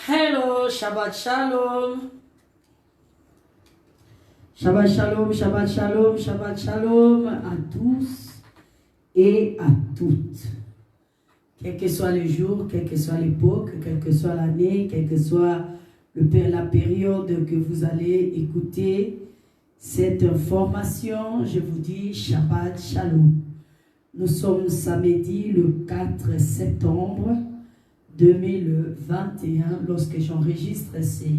Hello, Shabbat Shalom. Shabbat Shalom, Shabbat Shalom, Shabbat Shalom à tous et à toutes. Quel que soit le jour, quelle que soit l'époque, quelle que soit l'année, quelle que soit la période que vous allez écouter cette information, je vous dis Shabbat Shalom. Nous sommes samedi le 4 septembre 2021 lorsque j'enregistre cette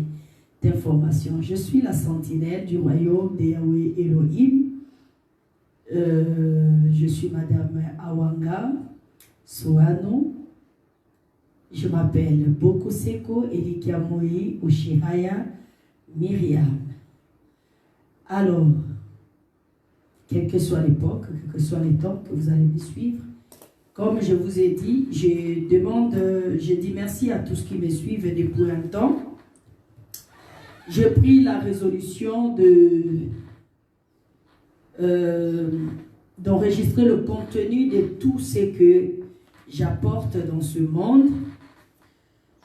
information. Je suis la sentinelle du royaume de Yahweh Elohim. Je suis Madame Awanga Soano. Je m'appelle Bokoseko Elikiamoi Ushihaya Myriam. Alors, quelle que soit l'époque, quel que soit les temps que vous allez me suivre, comme je vous ai dit, je dis merci à tous qui me suivent depuis un temps. J'ai pris la résolution d'enregistrer le contenu de tout ce que j'apporte dans ce monde,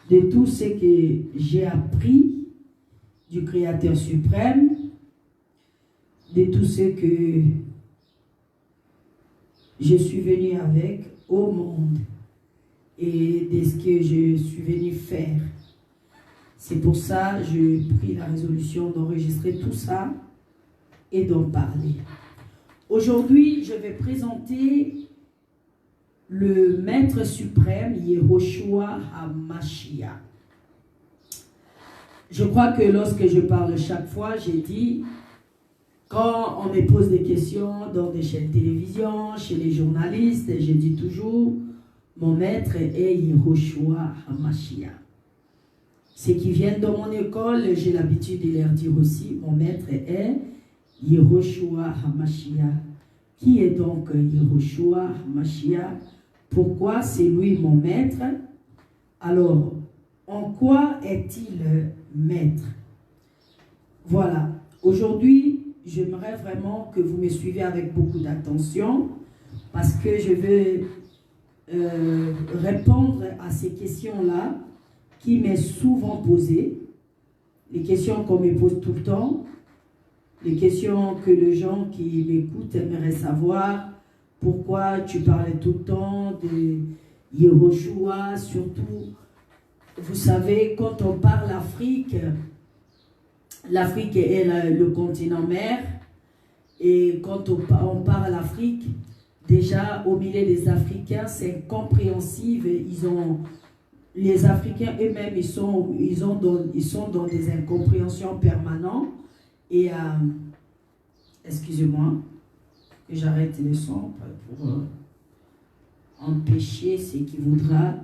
de tout ce que j'ai appris du Créateur suprême, de tout ce que je suis venu avec au monde et de ce que je suis venu faire. C'est pour ça que j'ai pris la résolution d'enregistrer tout ça et d'en parler. Aujourd'hui, je vais présenter le Maître suprême, Yehoshua HaMashiach. Je crois que lorsque je parle chaque fois, j'ai dit, quand on me pose des questions dans des chaînes de télévision, chez les journalistes, je dis toujours, mon maître est Yehoshua HaMashiach. Ceux qui viennent dans mon école, j'ai l'habitude de leur dire aussi, mon maître est Yehoshua HaMashiach. Qui est donc Yehoshua HaMashiach? Pourquoi c'est lui mon maître? Alors, en quoi est-il maître? Voilà. Aujourd'hui, j'aimerais vraiment que vous me suivez avec beaucoup d'attention parce que je veux répondre à ces questions-là qui m'est souvent posée, les questions qu'on me pose tout le temps, les questions que les gens qui m'écoutent aimeraient savoir, pourquoi tu parlais tout le temps de Yehoshua, surtout, vous savez, quand on parle Afrique, l'Afrique est le continent mère, et quand on parle Afrique, déjà au milieu des Africains, c'est incompréhensible, les Africains eux-mêmes, ils sont dans des incompréhensions permanentes, et excusez-moi, que j'arrête le son pour empêcher ce qui voudra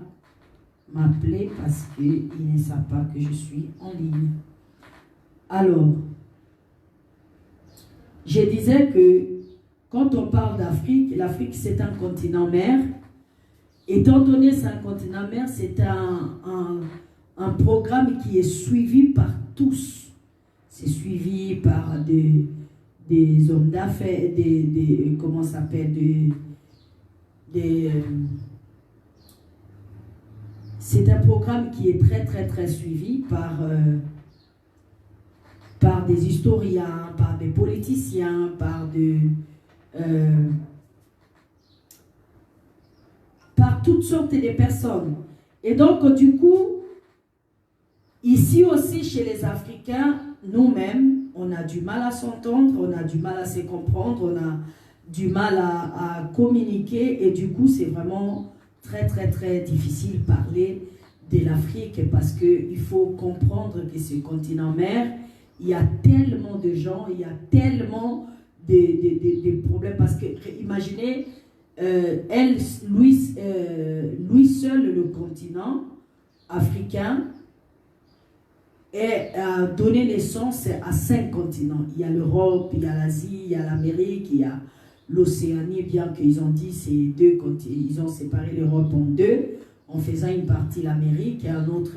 m'appeler parce qu'ils ne savent pas que je suis en ligne. Alors, je disais que quand on parle d'Afrique, l'Afrique c'est un continent mère. Étant donné c'est un continent mère, c'est un programme qui est suivi par tous. C'est suivi par des hommes d'affaires, comment ça s'appelle, c'est un programme qui est très très très suivi par des historiens, par des politiciens, par toutes sortes de personnes. Et donc du coup, ici aussi chez les Africains, nous-mêmes, on a du mal à s'entendre, on a du mal à se comprendre, on a du mal à communiquer, et du coup c'est vraiment très très très difficile de parler de l'Afrique parce qu'il faut comprendre que ce continent mère, il y a tellement de gens, il y a tellement de problèmes parce que imaginez, lui seul, le continent africain, a donné naissance à 5 continents. Il y a l'Europe, il y a l'Asie, il y a l'Amérique, il y a l'Océanie, bien qu'ils ont dit ces 2 continents, ils ont séparé l'Europe en 2, en faisant une partie l'Amérique et un autre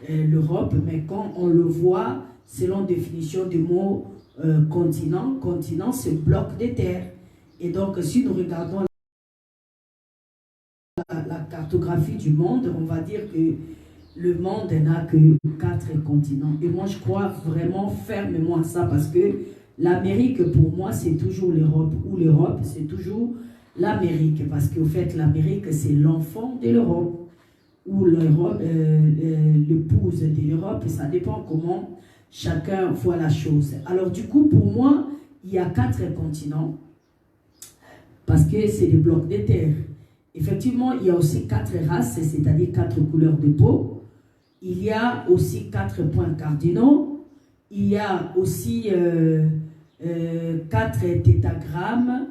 l'Europe, mais quand on le voit, selon définition du mot continent, continent c'est bloc de terre. Et donc si nous regardons la cartographie du monde, on va dire que le monde n'a que 4 continents. Et moi, je crois vraiment fermement à ça parce que l'Amérique, pour moi, c'est toujours l'Europe. Ou l'Europe, c'est toujours l'Amérique. Parce qu'au fait, l'Amérique, c'est l'enfant de l'Europe. Ou l'Europe, l'épouse de l'Europe. Et ça dépend comment chacun voit la chose. Alors, du coup, pour moi, il y a 4 continents. Parce que c'est des blocs de terre. Effectivement, il y a aussi 4 races, c'est-à-dire 4 couleurs de peau. Il y a aussi 4 points cardinaux. Il y a aussi 4 tétagrammes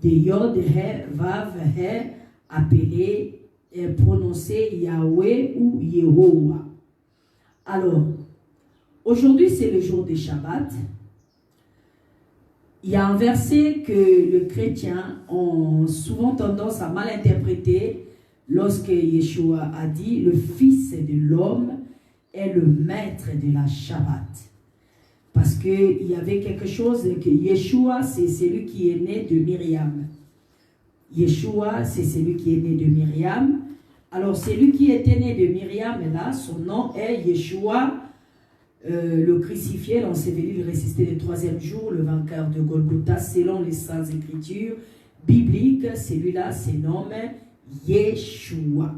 de Yod, He, Vav, He, appelés, prononcés Yahweh ou Yehowa. Alors, aujourd'hui, c'est le jour des Shabbat. Il y a un verset que les chrétiens ont souvent tendance à mal interpréter lorsque Yeshua a dit « Le Fils de l'homme est le maître de la Shabbat ». Parce qu'il y avait quelque chose que Yeshua, c'est celui qui est né de Myriam. Yeshua, c'est celui qui est né de Myriam. Alors, celui qui était né de Myriam, là, son nom est Yeshua, le crucifié, l'enseveli, le ressuscité le 3e jour, le vainqueur de Golgotha, selon les Saintes Écritures bibliques, celui-là se nomme Yeshua.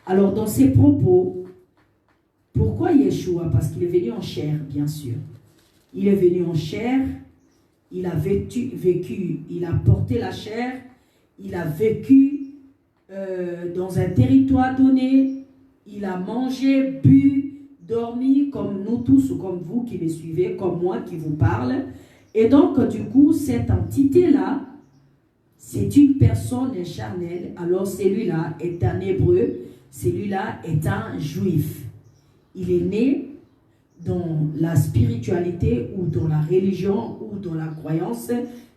Alors, dans ses propos, pourquoi Yeshua? Parce qu'il est venu en chair, bien sûr. Il est venu en chair, il a vécu, il a porté la chair, il a vécu dans un territoire donné, il a mangé, bu, dormi, comme nous tous, ou comme vous qui me suivez, comme moi qui vous parle. Et donc, du coup, cette entité-là, c'est une personne charnelle. Alors, celui-là est un hébreu, celui-là est un juif. Il est né dans la spiritualité ou dans la religion ou dans la croyance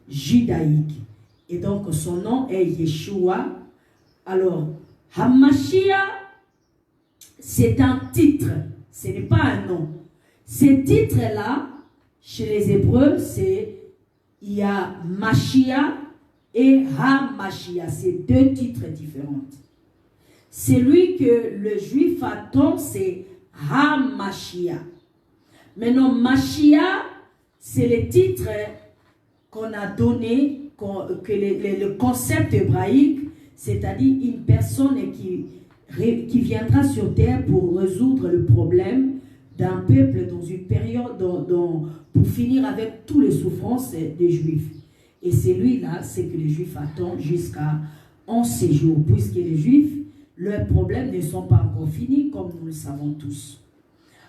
judaïque. Et donc, son nom est Yeshua. Alors, Hamashiach, c'est un titre, ce n'est pas un nom. Ces titres-là, chez les Hébreux, il y a Mashiach et Hamashiach. C'est 2 titres différents. Celui que le juif attend, c'est HaMashiach. Maintenant, Mashiach, c'est le titre qu'on a donné, le concept hébraïque, c'est-à-dire une personne qui viendra sur terre pour résoudre le problème d'un peuple dans une période, pour finir avec toutes les souffrances des Juifs. Et c'est lui-là, c'est que les Juifs attendent jusqu'à 11 jours, puisque les Juifs, leurs problèmes ne sont pas encore finis, comme nous le savons tous.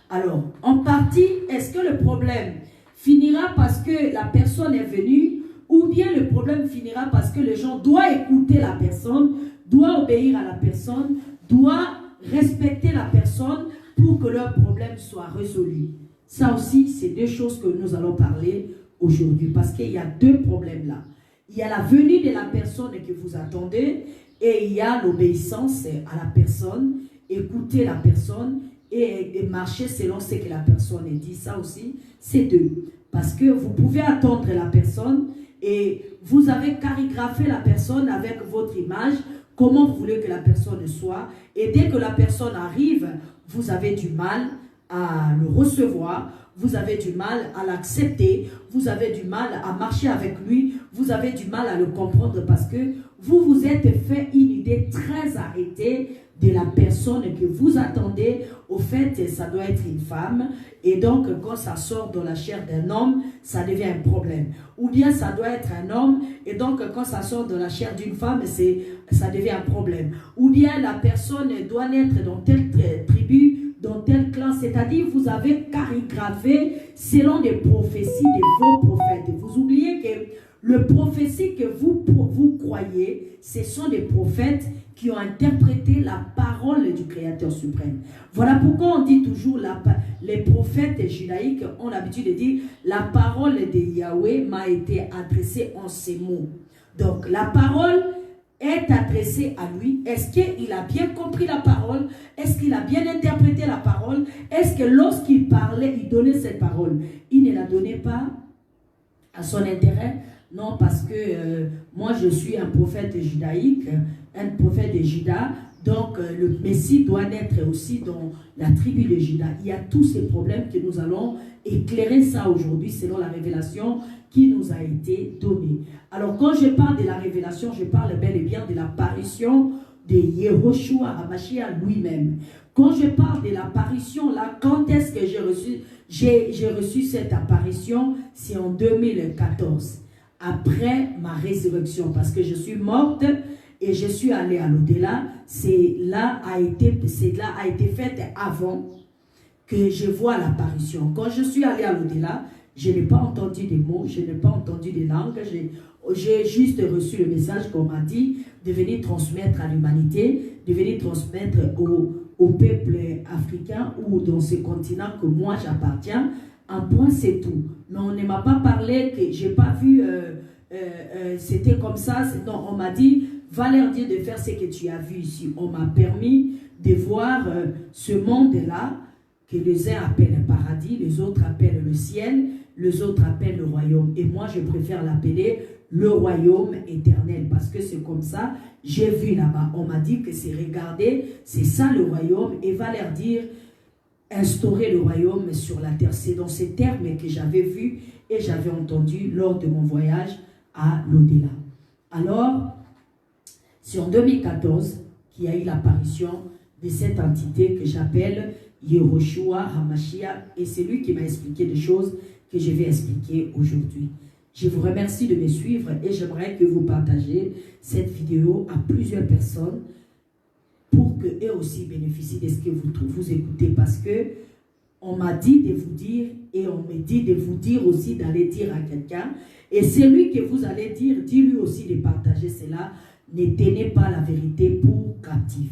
Alors, en partie, est-ce que le problème finira parce que la personne est venue, ou bien le problème finira parce que les gens doivent écouter la personne, doivent obéir à la personne, doivent respecter la personne pour que leur problème soit résolu. Ça aussi, c'est deux choses que nous allons parler aujourd'hui, parce qu'il y a deux problèmes là. Il y a la venue de la personne que vous attendez, et il y a l'obéissance à la personne, écouter la personne, et marcher selon ce que la personne dit. Ça aussi, c'est deux. Parce que vous pouvez attendre la personne et vous avez chorégraphié la personne avec votre image, comment vous voulez que la personne soit. Et dès que la personne arrive, vous avez du mal à le recevoir, vous avez du mal à l'accepter, vous avez du mal à marcher avec lui, vous avez du mal à le comprendre parce que vous vous êtes fait une idée très arrêtée de la personne que vous attendez. Au fait, ça doit être une femme, et donc quand ça sort dans la chair d'un homme, ça devient un problème. Ou bien ça doit être un homme, et donc quand ça sort de la chair d'une femme, ça devient un problème. Ou bien la personne doit naître dans telle tribu, dans tel clan, c'est-à-dire vous avez chorégraphié selon des prophéties de vos prophètes. Vous oubliez que le prophétie que vous croyez, ce sont des prophètes qui ont interprété la parole du Créateur suprême. Voilà pourquoi on dit toujours, les prophètes judaïques ont l'habitude de dire, la parole de Yahweh m'a été adressée en ces mots. Donc la parole est adressée à lui. Est-ce qu'il a bien compris la parole? Est-ce qu'il a bien interprété la parole? Est-ce que lorsqu'il parlait, il donnait cette parole, il ne la donnait pas à son intérêt? Non, parce que moi je suis un prophète judaïque, un prophète de Juda, donc le Messie doit naître aussi dans la tribu de Juda. Il y a tous ces problèmes que nous allons éclairer ça aujourd'hui selon la révélation qui nous a été donnée. Alors quand je parle de la révélation, je parle bel et bien de l'apparition de Yehoshua HaMashiach lui-même. Quand je parle de l'apparition, là, quand est-ce que j'ai reçu cette apparition? C'est en 2014. Après ma résurrection, parce que je suis morte et je suis allée à l'au-delà. Cela a été fait avant que je vois l'apparition. Quand je suis allée à l'au-delà, je n'ai pas entendu des mots, je n'ai pas entendu des langues, j'ai juste reçu le message qu'on m'a dit de venir transmettre à l'humanité, de venir transmettre au peuple africain ou dans ce continent que moi j'appartiens. Un point, c'est tout. Mais on ne m'a pas parlé, que j'ai pas vu, c'était comme ça. Non, on m'a dit, va leur dire de faire ce que tu as vu ici. On m'a permis de voir ce monde-là, que les uns appellent un paradis, les autres appellent le ciel, les autres appellent le royaume. Et moi, je préfère l'appeler le royaume éternel, parce que c'est comme ça, j'ai vu là-bas. On m'a dit que c'est, regardez, c'est ça le royaume, et va leur dire, instaurer le royaume sur la terre. C'est dans ces termes que j'avais vu et j'avais entendu lors de mon voyage à l'au-delà. Alors, c'est en 2014 qu'il y a eu l'apparition de cette entité que j'appelle Yehoshua HaMashiach, et c'est lui qui m'a expliqué des choses que je vais expliquer aujourd'hui. Je vous remercie de me suivre et j'aimerais que vous partagez cette vidéo à plusieurs personnes pour qu'eux aussi bénéficient de ce que vous écoutez, parce que on m'a dit de vous dire et on me dit de vous dire aussi d'aller dire à quelqu'un, et celui que vous allez dire, dis-lui aussi de partager cela. Ne tenez pas la vérité pour captif.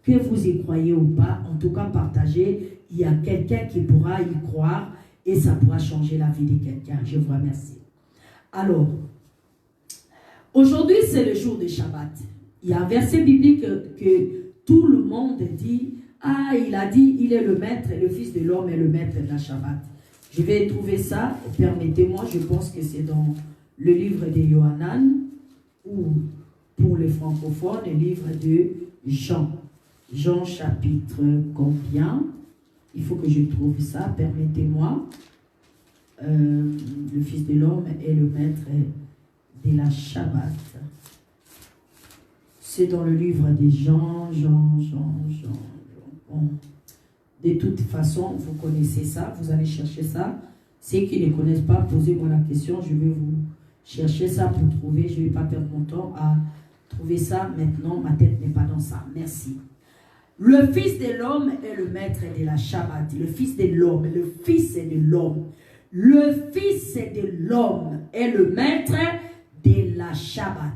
Que vous y croyez ou pas, en tout cas partagez, il y a quelqu'un qui pourra y croire et ça pourra changer la vie de quelqu'un. Je vous remercie. Alors, aujourd'hui c'est le jour de Shabbat. Il y a un verset biblique que tout le monde dit, ah, il a dit, il est le maître, le fils de l'homme est le maître de la Shabbat. Je vais trouver ça, permettez-moi, je pense que c'est dans le livre de Yohanan, ou pour les francophones, le livre de Jean. Jean chapitre combien? Il faut que je trouve ça, permettez-moi. Le Fils de l'homme est le maître de la Shabbat. C'est dans le livre des Jean. Bon. De toute façon, vous connaissez ça, vous allez chercher ça. Ceux qui ne connaissent pas, posez-moi la question, je vais vous chercher ça pour trouver. Je ne vais pas perdre mon temps à trouver ça maintenant, ma tête n'est pas dans ça. Merci. Le Fils de l'homme est le maître de la Shabbat. Le Fils de l'homme, le Fils de l'homme. Le Fils de l'homme est le maître de la Shabbat.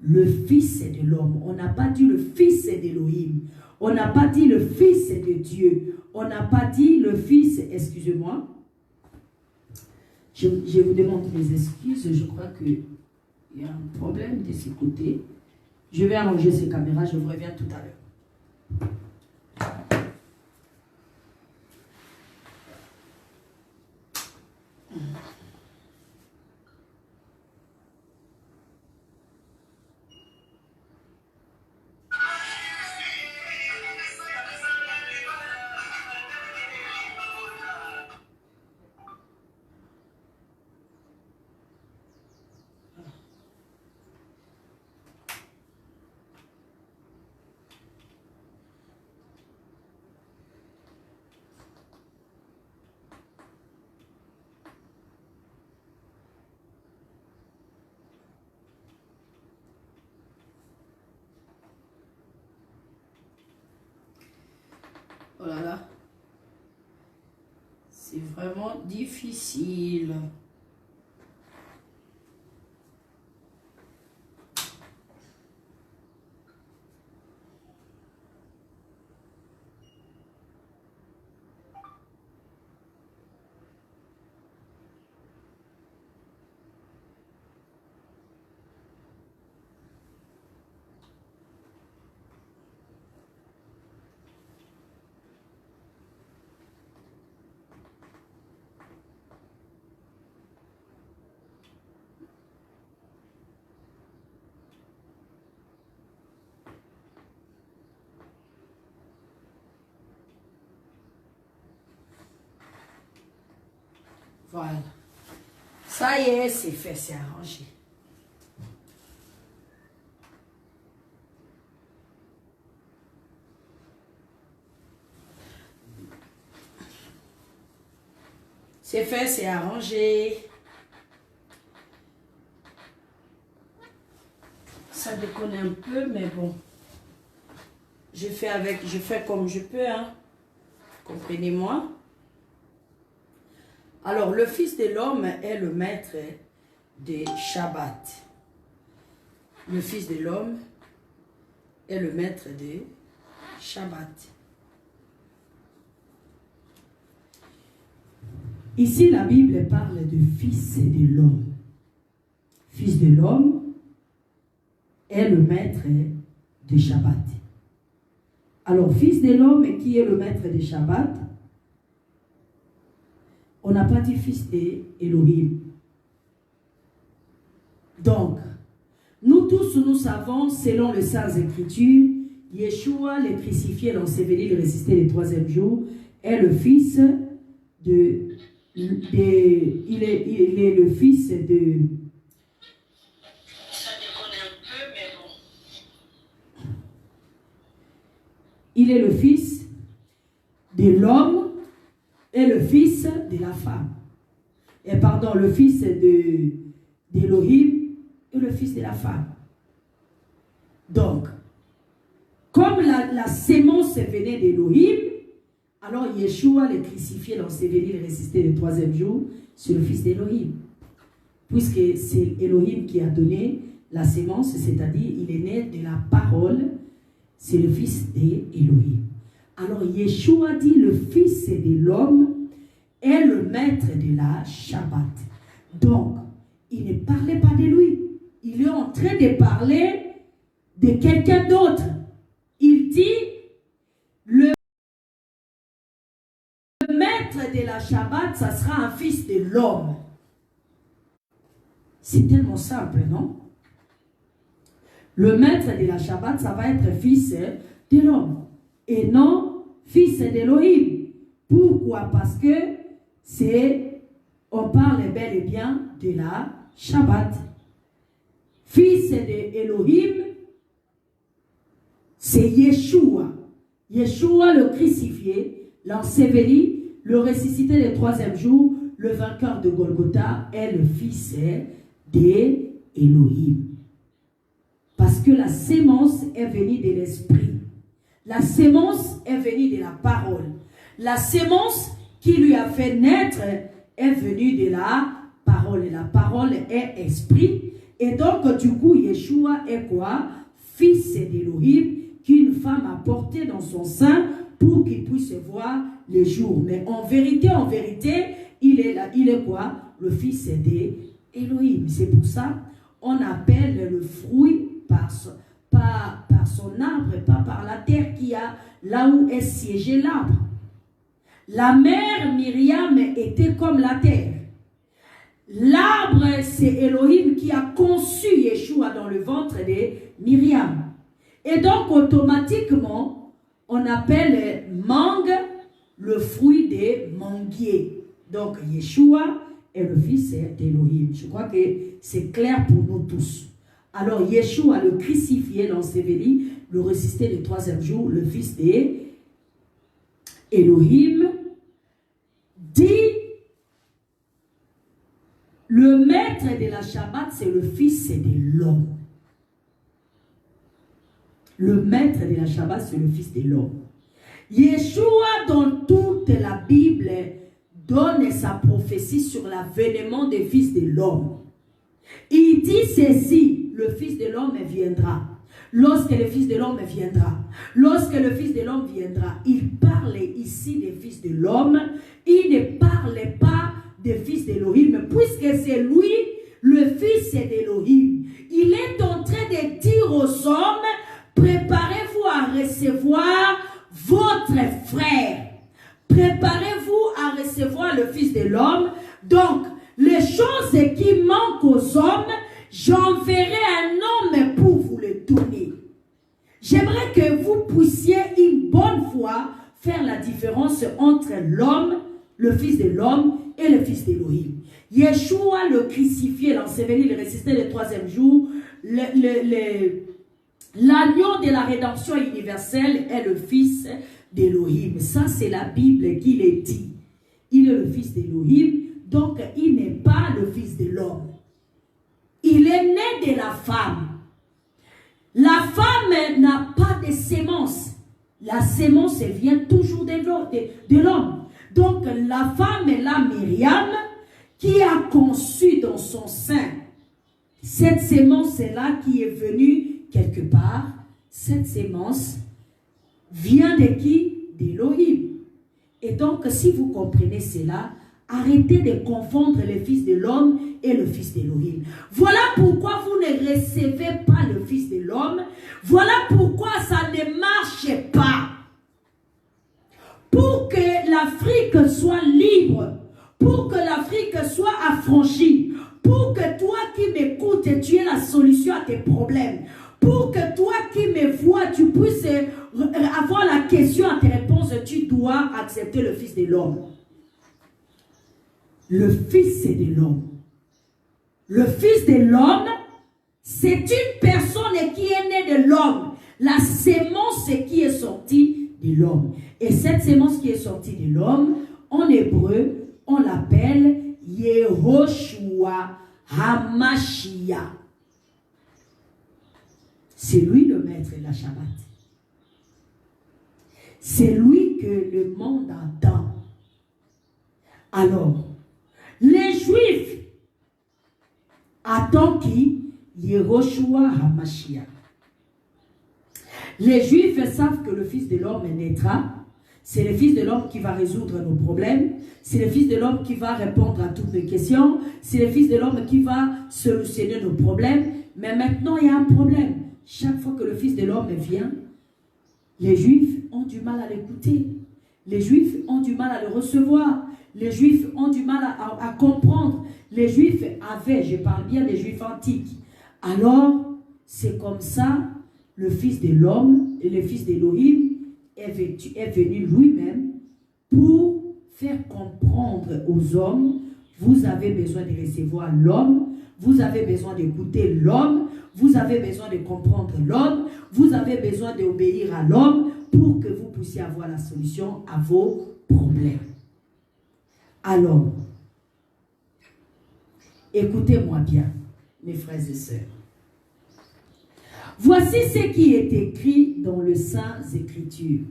Le Fils de l'homme. On n'a pas dit le Fils d'Élohim. On n'a pas dit le Fils de Dieu. On n'a pas dit le Fils, excusez-moi. Je vous demande mes excuses. Je crois qu'il y a un problème de ce côté. Je vais arranger ces caméras. Je vous reviens tout à l'heure. Oh là là, c'est vraiment difficile. Voilà. Ça y est, c'est fait, c'est arrangé. C'est fait, c'est arrangé. Ça déconne un peu, mais bon. Je fais comme je peux, hein. Comprenez-moi. Alors, le Fils de l'homme est le maître de Shabbat. Le Fils de l'homme est le maître de Shabbat. Ici, la Bible parle de Fils de l'homme. Fils de l'homme est le maître de Shabbat. Alors, Fils de l'homme qui est le maître de Shabbat, on n'a pas dit Fils d'Élohim. Donc, nous tous, nous savons, selon les Saintes Écritures, Yeshua, le crucifié, l'enseveli, le ressuscité le troisième jour, est le Fils de... il est le Fils de... Ça déconne un peu, mais bon. Il est le Fils de l'homme et le Fils de la femme. Et pardon, le Fils d'Élohim et le Fils de la femme. Donc, comme la sémence venait d'Élohim, alors Yeshua, le crucifié, l'enseveli, le ressuscité le troisième jour, c'est le Fils d'Élohim. Puisque c'est Élohim qui a donné la sémence, c'est-à-dire il est né de la parole, c'est le Fils d'Élohim. Alors Yeshua dit le Fils de l'homme est le maître de la Shabbat. Donc, il ne parlait pas de lui. Il est en train de parler de quelqu'un d'autre. Il dit le maître de la Shabbat, ça sera un fils de l'homme. C'est tellement simple, non? Le maître de la Shabbat, ça va être fils de l'homme. Et non fils d'Élohim. Pourquoi? Parce que on parle bel et bien de la Shabbat. Fils de Elohim, c'est Yeshua. Yeshua le crucifié, l'enseveli, le ressuscité le troisième jour, le vainqueur de Golgotha est le fils d'Elohim. Parce que la sémence est venue de l'esprit. La sémence est venue de la parole. La sémence qui lui a fait naître est venue de la parole. Et la parole est esprit. Et donc, du coup, Yeshua est quoi? Fils d'Elohim, qu'une femme a porté dans son sein pour qu'il puisse voir le jour. Mais en vérité, il est quoi? Le fils d'Elohim. C'est pour ça on appelle le fruit par son arbre et pas par la terre qui a là où est siégé l'arbre. La mère Myriam était comme la terre. L'arbre, c'est Elohim qui a conçu Yeshua dans le ventre de Myriam. Et donc, automatiquement, on appelle mangue le fruit des manguiers. Donc, Yeshua est le fils d'Elohim. Je crois que c'est clair pour nous tous. Alors, Yeshua, le crucifié, l'enseveli, le ressuscité le troisième jour, le fils d'Elohim, dit le maître de la Shabbat, c'est le fils de l'homme. Le maître de la Shabbat, c'est le fils de l'homme. Yeshua, dans toute la Bible, donne sa prophétie sur l'avènement des fils de l'homme. Il dit ceci, le fils de l'homme viendra. Lorsque le fils de l'homme viendra, lorsque le fils de l'homme viendra, il parle ici des fils de l'homme, il ne parle pas des fils d'Elohim, puisque c'est lui, le fils d'Elohim. Il est en train de dire aux hommes, préparez-vous à recevoir votre frère. Préparez-vous à recevoir le fils de l'homme. Donc, les choses qui manquent aux hommes, j'enverrai un homme pour vous les donner. J'aimerais que vous puissiez une bonne fois faire la différence entre l'homme, le fils de l'homme et le fils d'Elohim. Yeshua, le crucifié, l'enseveli, le ressuscité le troisième jour, l'agneau de la rédemption universelle est le fils d'Elohim. Ça, c'est la Bible qui le dit. Il est le fils d'Elohim, donc il n'est pas le fils de l'homme. Il est né de la femme. La femme n'a pas de sémence. La sémence vient toujours de l'homme. Donc la femme est la Myriam qui a conçu dans son sein. Cette sémence-là qui est venue quelque part, cette sémence vient de qui? D'Elohim. Et donc, si vous comprenez cela, arrêtez de confondre le fils de l'homme et le fils d'Elohim. Voilà pourquoi vous ne recevez pas le fils de l'homme. Voilà pourquoi ça ne marche pas. Pour que l'Afrique soit libre, pour que l'Afrique soit affranchie, pour que toi qui m'écoutes, tu aies la solution à tes problèmes, pour que toi qui me vois, tu puisses avoir la question à tes réponses, tu dois accepter le fils de l'homme. Le fils de l'homme. Le fils de l'homme, c'est une personne qui est née de l'homme. La sémence qui est sortie de l'homme. Et cette sémence qui est sortie de l'homme, en hébreu, on l'appelle Yehoshua HaMashiach. C'est lui le maître de la Shabbat. C'est lui que le monde attend. Alors, les Juifs attendent qui? Yehoshua HaMashiach. Les Juifs savent que le Fils de l'homme naîtra. C'est le Fils de l'homme qui va résoudre nos problèmes. C'est le Fils de l'homme qui va répondre à toutes nos questions. C'est le Fils de l'homme qui va solutionner nos problèmes. Mais maintenant, il y a un problème. Chaque fois que le Fils de l'homme vient, les Juifs ont du mal à l'écouter. Les Juifs ont du mal à le recevoir. Les Juifs ont du mal à comprendre. Les Juifs avaient, je parle bien des Juifs antiques. Alors, c'est comme ça, le Fils de l'homme et le Fils d'Elohim est venu lui-même pour faire comprendre aux hommes, vous avez besoin de recevoir l'homme, vous avez besoin d'écouter l'homme, vous avez besoin de comprendre l'homme, vous avez besoin d'obéir à l'homme pour que vous puissiez avoir la solution à vos problèmes. Alors, écoutez-moi bien, mes frères et sœurs. Voici ce qui est écrit dans les Saintes Écritures.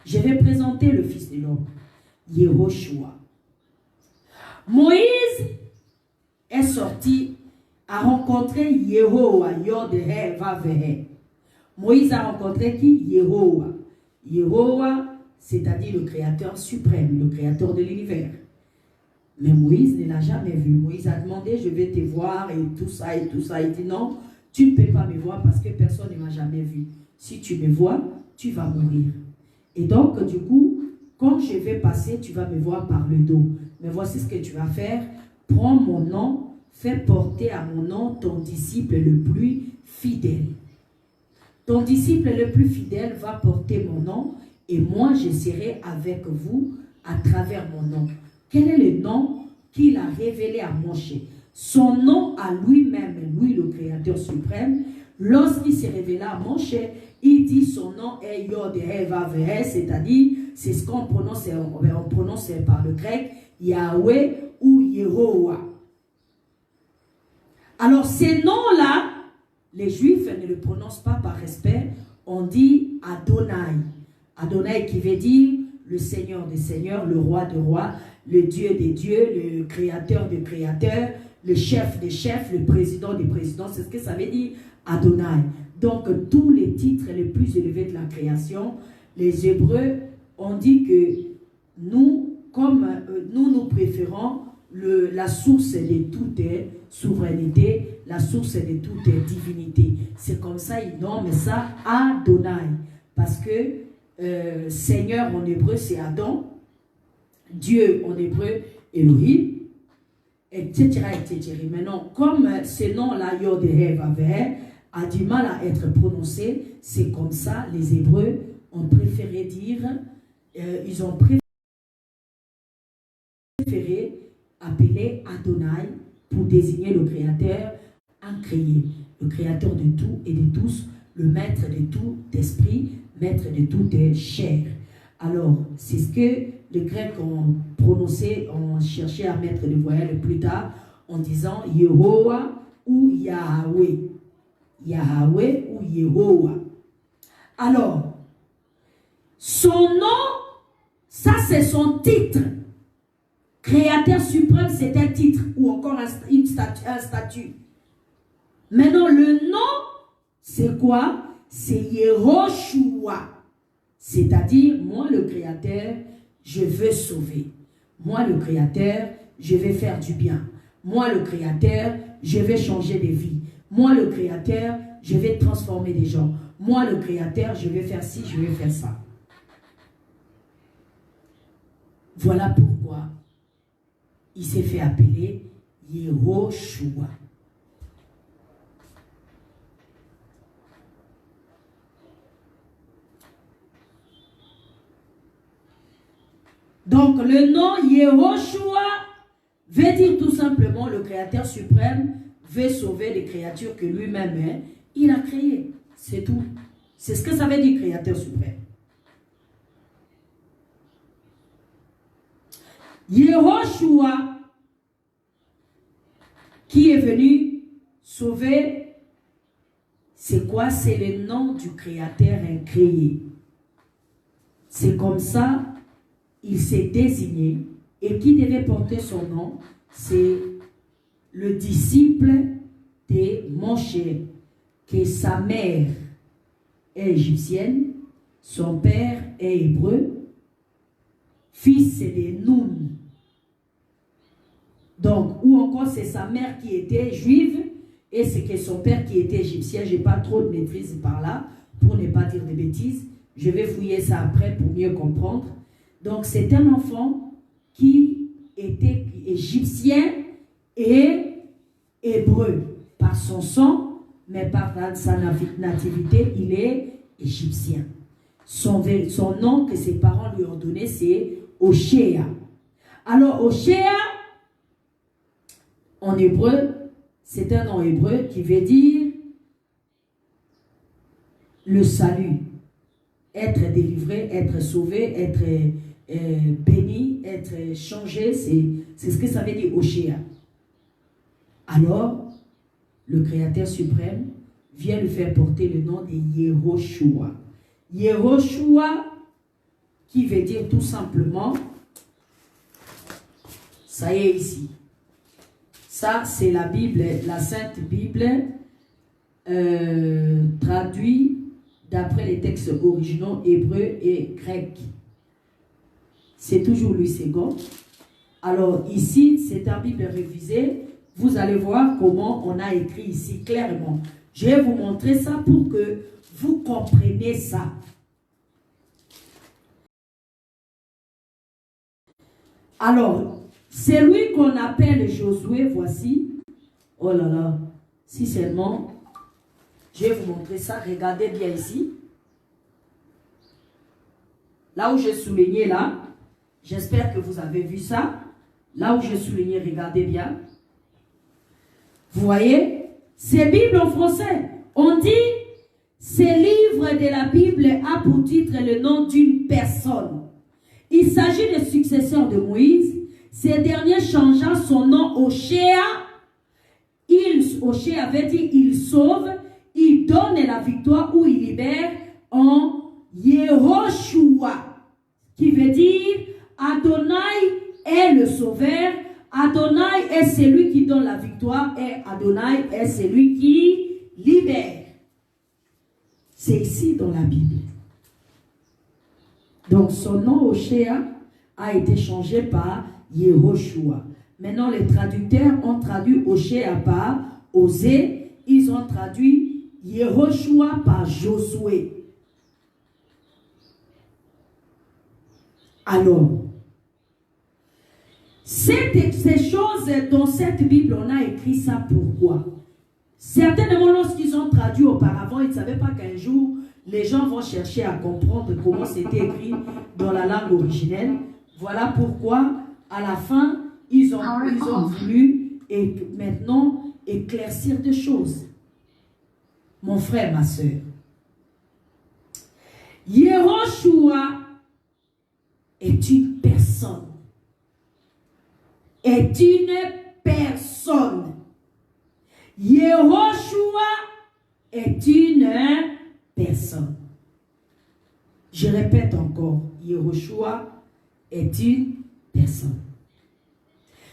Je vais présenter le Fils de l'homme, Yehoshua. Moïse est sorti, a rencontré Yehowa, Yod-He, Vav-He. Moïse a rencontré qui? Yehowa. Yehowa, c'est-à-dire le Créateur suprême, le Créateur de l'univers. Mais Moïse ne l'a jamais vu. Moïse a demandé, je vais te voir et tout ça et tout ça. Il dit non, tu ne peux pas me voir parce que personne ne m'a jamais vu. Si tu me vois, tu vas mourir. Et donc, du coup, quand je vais passer, tu vas me voir par le dos. Mais voici ce que tu vas faire. Prends mon nom, fais porter à mon nom ton disciple le plus fidèle. Ton disciple le plus fidèle va porter mon nom et moi je serai avec vous à travers mon nom. Quel est le nom qu'il a révélé à Moshe? Son nom à lui-même, lui le Créateur suprême, lorsqu'il s'est révélé à Moshe, il dit son nom est Yod-He, Vav-He, c'est-à-dire, c'est ce qu'on prononce, on prononce par le grec, Yahweh ou Yehowa. Alors ces noms-là, les Juifs ne le prononcent pas par respect, on dit Adonai. Adonai qui veut dire le Seigneur des seigneurs, le roi des rois, le Dieu des dieux, le créateur des créateurs, le chef des chefs, le président des présidents, c'est ce que ça veut dire Adonai. Donc tous les titres les plus élevés de la création, les Hébreux ont dit que nous, comme nous préférons la source de toute souveraineté, la source de toute divinité. C'est comme ça ils nomment ça Adonai. Parce que Seigneur en hébreu c'est Adon, Dieu en hébreu Elohim, etc. etc. Maintenant, comme ce nom-là, Yod-He, Vav-He, a du mal à être prononcé, c'est comme ça les Hébreux ont préféré dire, ils ont préféré appeler Adonai pour désigner le Créateur incréé, le Créateur de tout et de tous, le maître de tout esprit, maître de toute chair. Alors, c'est ce que les Grecs ont prononcé, ont cherché à mettre le voyelle plus tard en disant Yehowa ou Yahweh. Yahweh ou Yehowa. Alors, son nom, ça c'est son titre. Créateur suprême, c'est un titre ou encore un statut. Maintenant, le nom, c'est quoi? C'est Yehoshua. C'est-à-dire, moi le Créateur, je veux sauver. Moi le Créateur, je vais faire du bien. Moi le Créateur, je vais changer des vies. Moi le Créateur, je vais transformer des gens. Moi le Créateur, je vais faire ci, je vais faire ça. Voilà pourquoi il s'est fait appeler Yehoshua. Donc le nom Yehoshua veut dire tout simplement le Créateur suprême veut sauver les créatures que lui-même il a créées. C'est tout. C'est ce que ça veut dire Créateur suprême. Yehoshua qui est venu sauver, c'est quoi? C'est le nom du Créateur incréé. C'est comme ça il s'est désigné, et qui devait porter son nom, c'est le disciple de Moshe, que sa mère est égyptienne, son père est hébreu, fils de Noun. Donc, ou encore c'est sa mère qui était juive, et c'est que son père qui était égyptien. Je n'ai pas trop de maîtrise par là, pour ne pas dire de bêtises. Je vais fouiller ça après pour mieux comprendre. Donc, c'est un enfant qui était égyptien et hébreu par son sang, mais par sa nativité, il est égyptien. Son nom que ses parents lui ont donné, c'est Oshéa. Alors, Oshéa, en hébreu, c'est un nom hébreu qui veut dire le salut, être délivré, être sauvé, être béni, être changé, c'est ce que ça veut dire Oshéa. Alors, le Créateur suprême vient lui faire porter le nom de Yehoshua. Yehoshua, qui veut dire tout simplement, ça y est ici. Ça, c'est la Bible, la Sainte Bible, traduit d'après les textes originaux hébreux et grecs. C'est toujours Louis II. Alors ici, c'est un Bible révisée. Vous allez voir comment on a écrit ici clairement. Je vais vous montrer ça pour que vous compreniez ça. Alors, celui qu'on appelle Josué, voici. Oh là là, si seulement, je vais vous montrer ça. Regardez bien ici. Là où j'ai souligné là, j'espère que vous avez vu ça. Là où j'ai souligné, regardez bien. Vous voyez, ces Bibles en français, on dit, ces livres de la Bible a pour titre le nom d'une personne. Il s'agit des successeurs de Moïse. Ces derniers changea son nom Oshéa. Oshéa avait dit, il sauve, il donne la victoire ou il libère en Yehoshua, qui veut dire Adonai est le sauveur, Adonai est celui qui donne la victoire et Adonai est celui qui libère. C'est ici dans la Bible. Donc son nom Oshéa a été changé par Yehoshua. Maintenant les traducteurs ont traduit Oshéa par Osée, ils ont traduit Yehoshua par Josué. Alors, ces choses dans cette Bible, on a écrit ça pourquoi? Certainement, lorsqu'ils ont traduit auparavant, ils ne savaient pas qu'un jour, les gens vont chercher à comprendre comment c'était écrit dans la langue originelle. Voilà pourquoi, à la fin, ils ont voulu maintenant éclaircir des choses. Mon frère, ma soeur. Yehoshua est une personne. Est une personne. Yehoshua est une personne. Je répète encore, Yehoshua est une personne.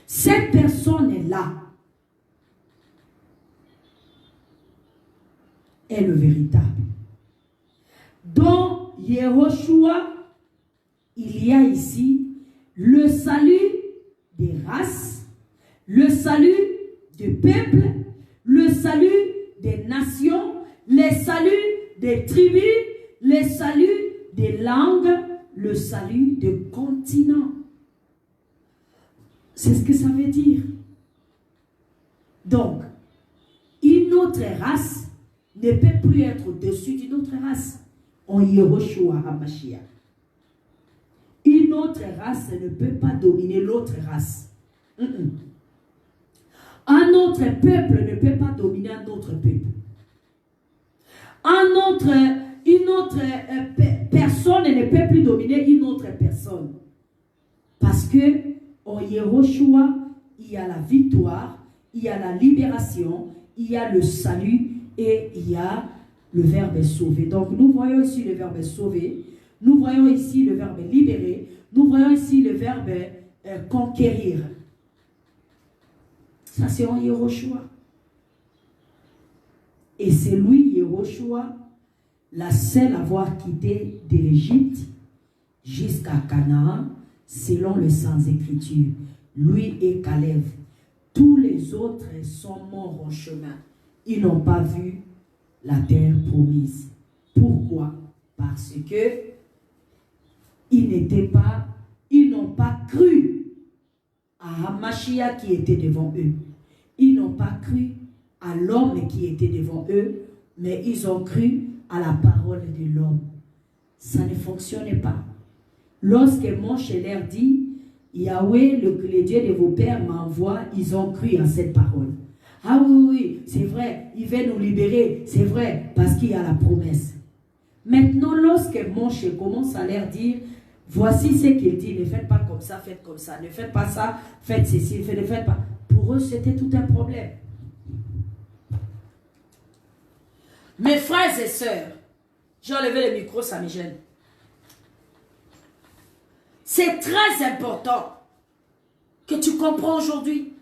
Cette personne-là est le véritable. Dans Yehoshua, il y a ici le salut des races, le salut du peuple, le salut des nations, le salut des tribus, le salut des langues, le salut des continents. C'est ce que ça veut dire. Donc, une autre race ne peut plus être au-dessus d'une autre race. En Yehoshua HaMashiach. Une autre race ne peut pas dominer l'autre race. Un autre peuple ne peut pas dominer un autre peuple. Une autre personne ne peut plus dominer une autre personne. Parce que en Yehoshua, il y a la victoire, il y a la libération, il y a le salut et il y a le verbe sauver. Donc nous voyons ici le verbe sauver, nous voyons ici le verbe libérer, nous voyons ici le verbe conquérir. Ça c'est en Yehoshua. Et c'est lui, Yehoshua, la seule à avoir quitté de l'Égypte jusqu'à Canaan, selon le Saintes Écritures. Lui et Caleb. Tous les autres sont morts en chemin. Ils n'ont pas vu la terre promise. Pourquoi? Parce que ils n'ont pas cru à Hamashiach qui était devant eux. Ils n'ont pas cru à l'homme qui était devant eux, mais ils ont cru à la parole de l'homme. Ça ne fonctionnait pas. Lorsque Moshe leur dit, Yahweh, le Dieu de vos pères m'envoie, ils ont cru en cette parole. Ah oui, oui, c'est vrai, il va nous libérer, c'est vrai, parce qu'il y a la promesse. Maintenant, lorsque Moshe commence à leur dire, voici ce qu'il dit, ne faites pas comme ça, faites comme ça, ne faites pas ça, faites ceci, ne faites pas. Pour eux, c'était tout un problème. Mes frères et sœurs, j'ai enlevé le micro, ça me gêne. C'est très important que tu comprends aujourd'hui.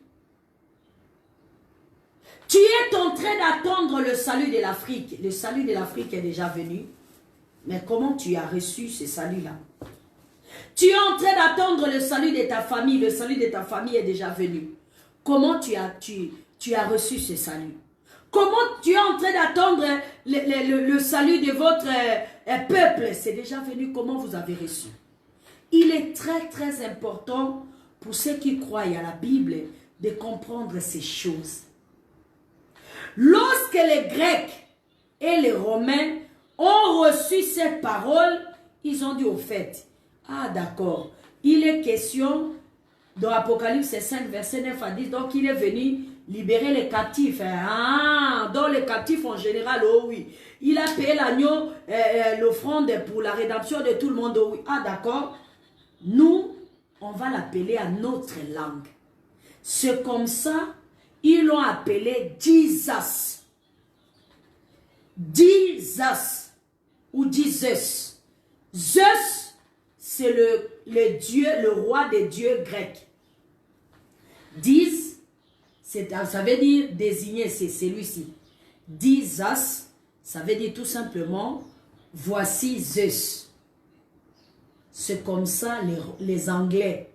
Tu es en train d'attendre le salut de l'Afrique. Le salut de l'Afrique est déjà venu. Mais comment tu as reçu ce salut-là? Tu es en train d'attendre le salut de ta famille. Le salut de ta famille est déjà venu. Comment tu as reçu ce salut? Comment tu es en train d'attendre le salut de votre peuple? C'est déjà venu. Comment vous avez reçu? Il est très très important pour ceux qui croient à la Bible de comprendre ces choses. Lorsque les Grecs et les Romains ont reçu cette parole, ils ont dit au fait, ah d'accord, il est question dans Apocalypse 5, verset 9 à 10, donc il est venu libérer les captifs. Ah, dans les captifs en général, oh oui. Il a payé l'agneau, l'offrande pour la rédemption de tout le monde, oh oui. Ah d'accord, nous, on va l'appeler à notre langue. C'est comme ça, ils l'ont appelé Jesus. Jesus ou Jesus. Zeus, c'est le dieu, le roi des dieux grecs. Dis, ça veut dire désigner, c'est celui-ci. Jesus, ça veut dire tout simplement, voici Zeus. C'est comme ça les Anglais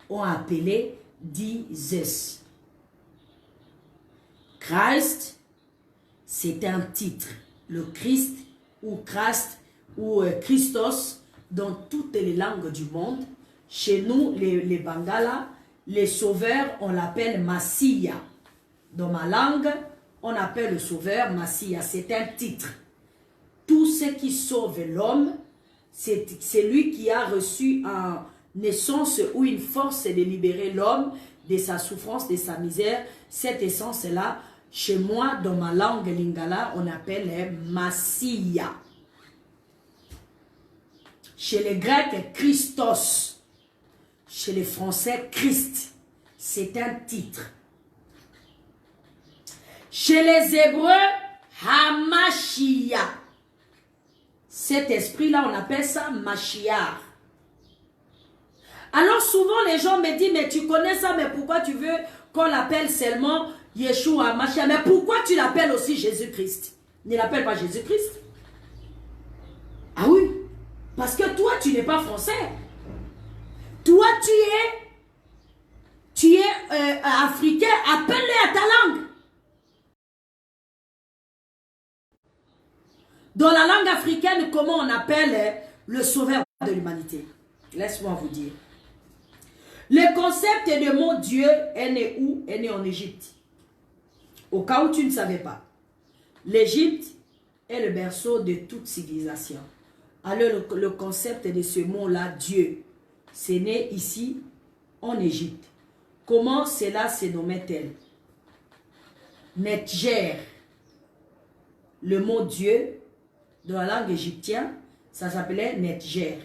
ont appelé Jesus. Christ, c'est un titre. Le Christ ou Christ ou Christos dans toutes les langues du monde. Chez nous, les Bangala, les sauveurs, on l'appelle Masia. Dans ma langue, on appelle le sauveur Masia. C'est un titre. Tout ce qui sauve l'homme, c'est lui qui a reçu une naissance ou une force de libérer l'homme de sa souffrance, de sa misère. Cette essence-là, chez moi, dans ma langue lingala, on appelle Masia. Chez les Grecs, Christos. Chez les Français, Christ. C'est un titre. Chez les Hébreux, Hamashiach. Cet esprit-là, on appelle ça Mashiach. Alors souvent, les gens me disent, mais tu connais ça, mais pourquoi tu veux qu'on l'appelle seulement Yeshua, Mashiach? Mais pourquoi tu l'appelles aussi Jésus-Christ? Ne l'appelle pas Jésus-Christ. Ah oui, parce que toi, tu n'es pas français. Toi, tu es africain, appelle-le à ta langue. Dans la langue africaine, comment on appelle le sauveur de l'humanité? Laisse-moi vous dire. Le concept de mon Dieu est né où? Est né en Égypte. Au cas où tu ne savais pas. L'Égypte est le berceau de toute civilisation. Alors le concept de ce mot-là, Dieu, c'est né ici en Égypte. Comment cela se nommait-elle? Netjer. Le mot Dieu, dans la langue égyptienne, ça s'appelait Netjer.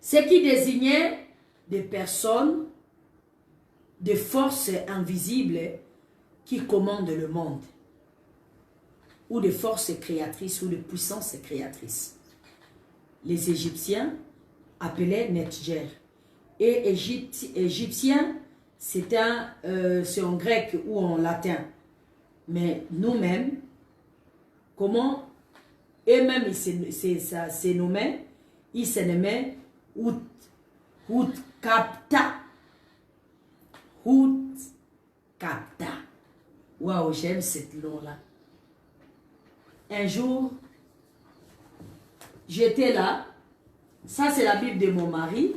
Ce qui désignait des personnes, des forces invisibles qui commandent le monde, ou des forces créatrices, ou des puissances créatrices. Les Égyptiens appelaient Netjer. Et égyptien, c'est en grec ou en latin. Mais nous-mêmes, comment eux-mêmes ils se nommaient? Ils se nommaient Hutkapta. Hutkapta. Waouh, j'aime cette nom-là. Un jour, j'étais là. Ça, c'est la Bible de mon mari.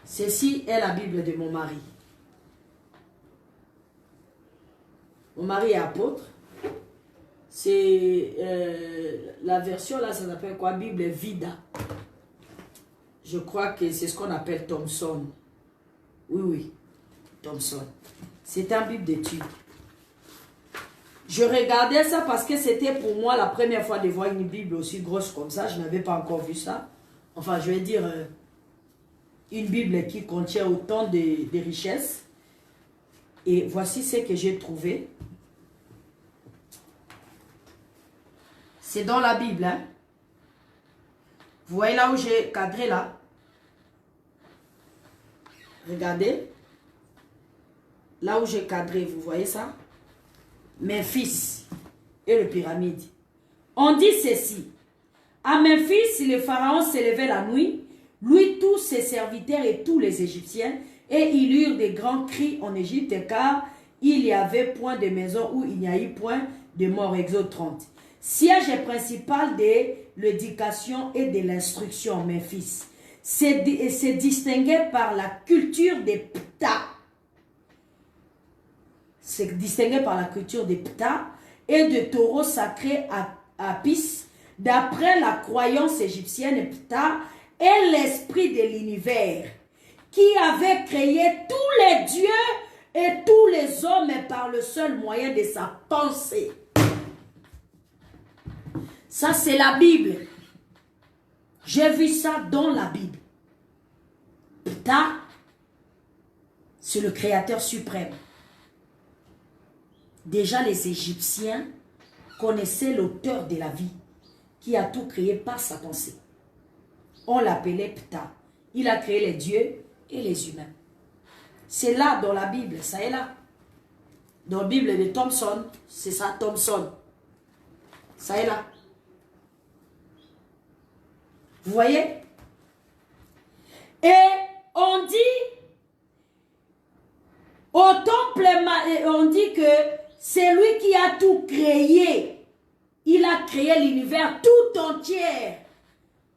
Ceci est la Bible de mon mari. Mon mari est apôtre. C'est la version là, ça s'appelle quoi? Bible Vida. Je crois que c'est ce qu'on appelle Thomson. Oui, oui, Thomson. C'est un Bible d'étude. Je regardais ça parce que c'était pour moi la première fois de voir une Bible aussi grosse comme ça. Je n'avais pas encore vu ça. Enfin, je vais dire une Bible qui contient autant de richesses. Et voici ce que j'ai trouvé. C'est dans la Bible. Hein? Vous voyez là où j'ai cadré là? Regardez. Là où j'ai cadré, vous voyez ça? Memphis et le pyramide. On dit ceci. À Memphis, le pharaon s'élevait la nuit, lui, tous ses serviteurs et tous les Égyptiens, et ils eurent des grands cris en Égypte, car il n'y avait point de maison où il n'y a eu point de mort. Exode 30. Siège principal de l'éducation et de l'instruction, Memphis. C'est distingué par la culture des Ptah. C'est distingué par la culture des Ptah et de taureaux sacrés à Apis. D'après la croyance égyptienne, Ptah est l'esprit de l'univers qui avait créé tous les dieux et tous les hommes par le seul moyen de sa pensée. Ça, c'est la Bible. J'ai vu ça dans la Bible. Ptah, c'est le créateur suprême. Déjà, les Égyptiens connaissaient l'auteur de la vie qui a tout créé par sa pensée. On l'appelait Ptah. Il a créé les dieux et les humains. C'est là dans la Bible, ça est là. Dans la Bible de Thomson, c'est ça, Thomson. Ça est là. Vous voyez? Et on dit, au temple, on dit que c'est lui qui a tout créé. Il a créé l'univers tout entier.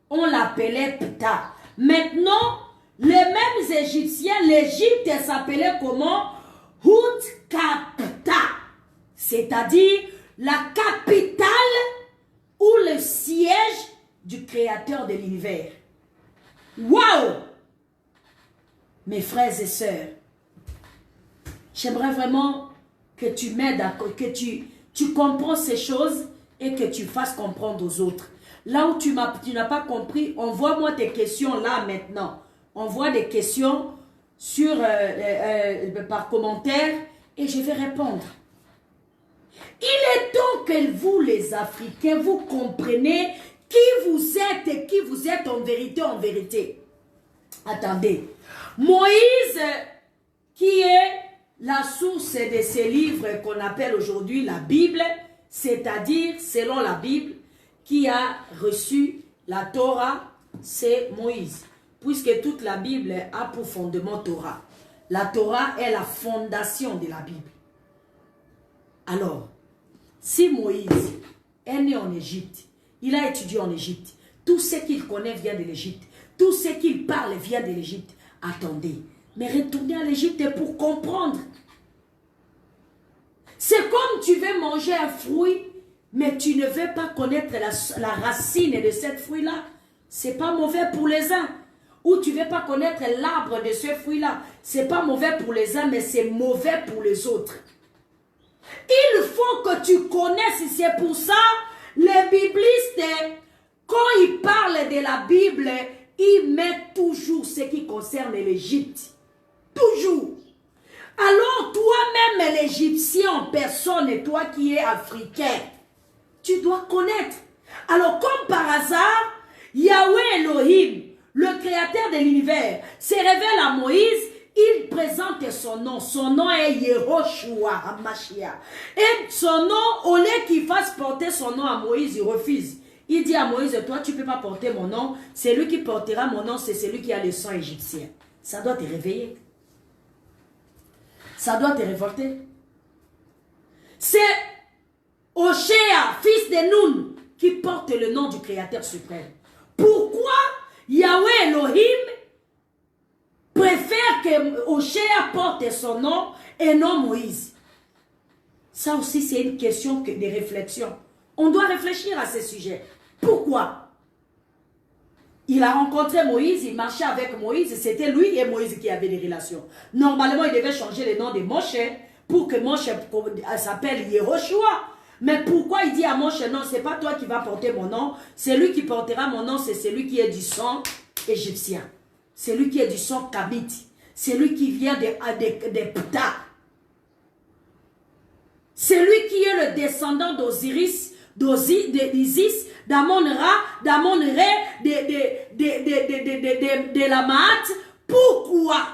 On l'appelait Ptah. Maintenant, les mêmes Égyptiens, l'Égypte s'appelait comment? Hutkapta. C'est-à-dire la capitale ou le siège du créateur de l'univers. Waouh! Mes frères et sœurs, j'aimerais vraiment que tu m'aides, que tu comprends ces choses et que tu fasses comprendre aux autres. Là où tu n'as pas compris, envoie-moi tes questions là maintenant. Envoie des questions par commentaire et je vais répondre. Il est temps que vous les Africains, vous comprenez qui vous êtes et qui vous êtes en vérité, en vérité. Attendez. Moïse, qui est la source de ces livres qu'on appelle aujourd'hui la Bible, c'est-à-dire, selon la Bible, qui a reçu la Torah, c'est Moïse. Puisque toute la Bible a pour fondement Torah. La Torah est la fondation de la Bible. Alors, si Moïse est né en Égypte, il a étudié en Égypte, tout ce qu'il connaît vient de l'Égypte, tout ce qu'il parle vient de l'Égypte. Attendez, mais retournez à l'Égypte pour comprendre. C'est comme tu veux manger un fruit, mais tu ne veux pas connaître la racine de ce fruit-là. Ce n'est pas mauvais pour les uns. Ou tu ne veux pas connaître l'arbre de ce fruit-là. Ce n'est pas mauvais pour les uns, mais c'est mauvais pour les autres. Il faut que tu connaisses, c'est pour ça, les biblistes, quand ils parlent de la Bible, ils mettent toujours ce qui concerne l'Égypte. Toujours. Alors toi-même, l'Égyptien en personne, et toi qui es africain, tu dois connaître. Alors comme par hasard, Yahweh Elohim, le créateur de l'univers, se révèle à Moïse, il présente son nom est Yehoshua HaMashiach. Et son nom, au lieu qu'il fasse porter son nom à Moïse, il refuse. Il dit à Moïse, toi tu ne peux pas porter mon nom, c'est lui qui portera mon nom, c'est celui qui a le sang égyptien. Ça doit te réveiller. Ça doit te révolter. C'est Oshéa, fils de Nun, qui porte le nom du Créateur suprême. Pourquoi Yahweh Elohim préfère que Oshéa porte son nom et non Moïse? Ça aussi, c'est une question de réflexion. On doit réfléchir à ce sujet. Pourquoi? Il a rencontré Moïse, il marchait avec Moïse, c'était lui et Moïse qui avaient des relations. Normalement, il devait changer le nom de Moshe pour que Moshe s'appelle Yehoshua. Mais pourquoi il dit à Moshe, non, c'est pas toi qui vas porter mon nom, c'est lui qui portera mon nom, c'est celui qui est du sang égyptien. C'est lui qui est du sang kamite. C'est lui qui vient des Ptah. C'est lui qui est le descendant d'Osiris, d'Isis, d'Amon-Ra, d'Amon-Ré, de la Maat. Pourquoi?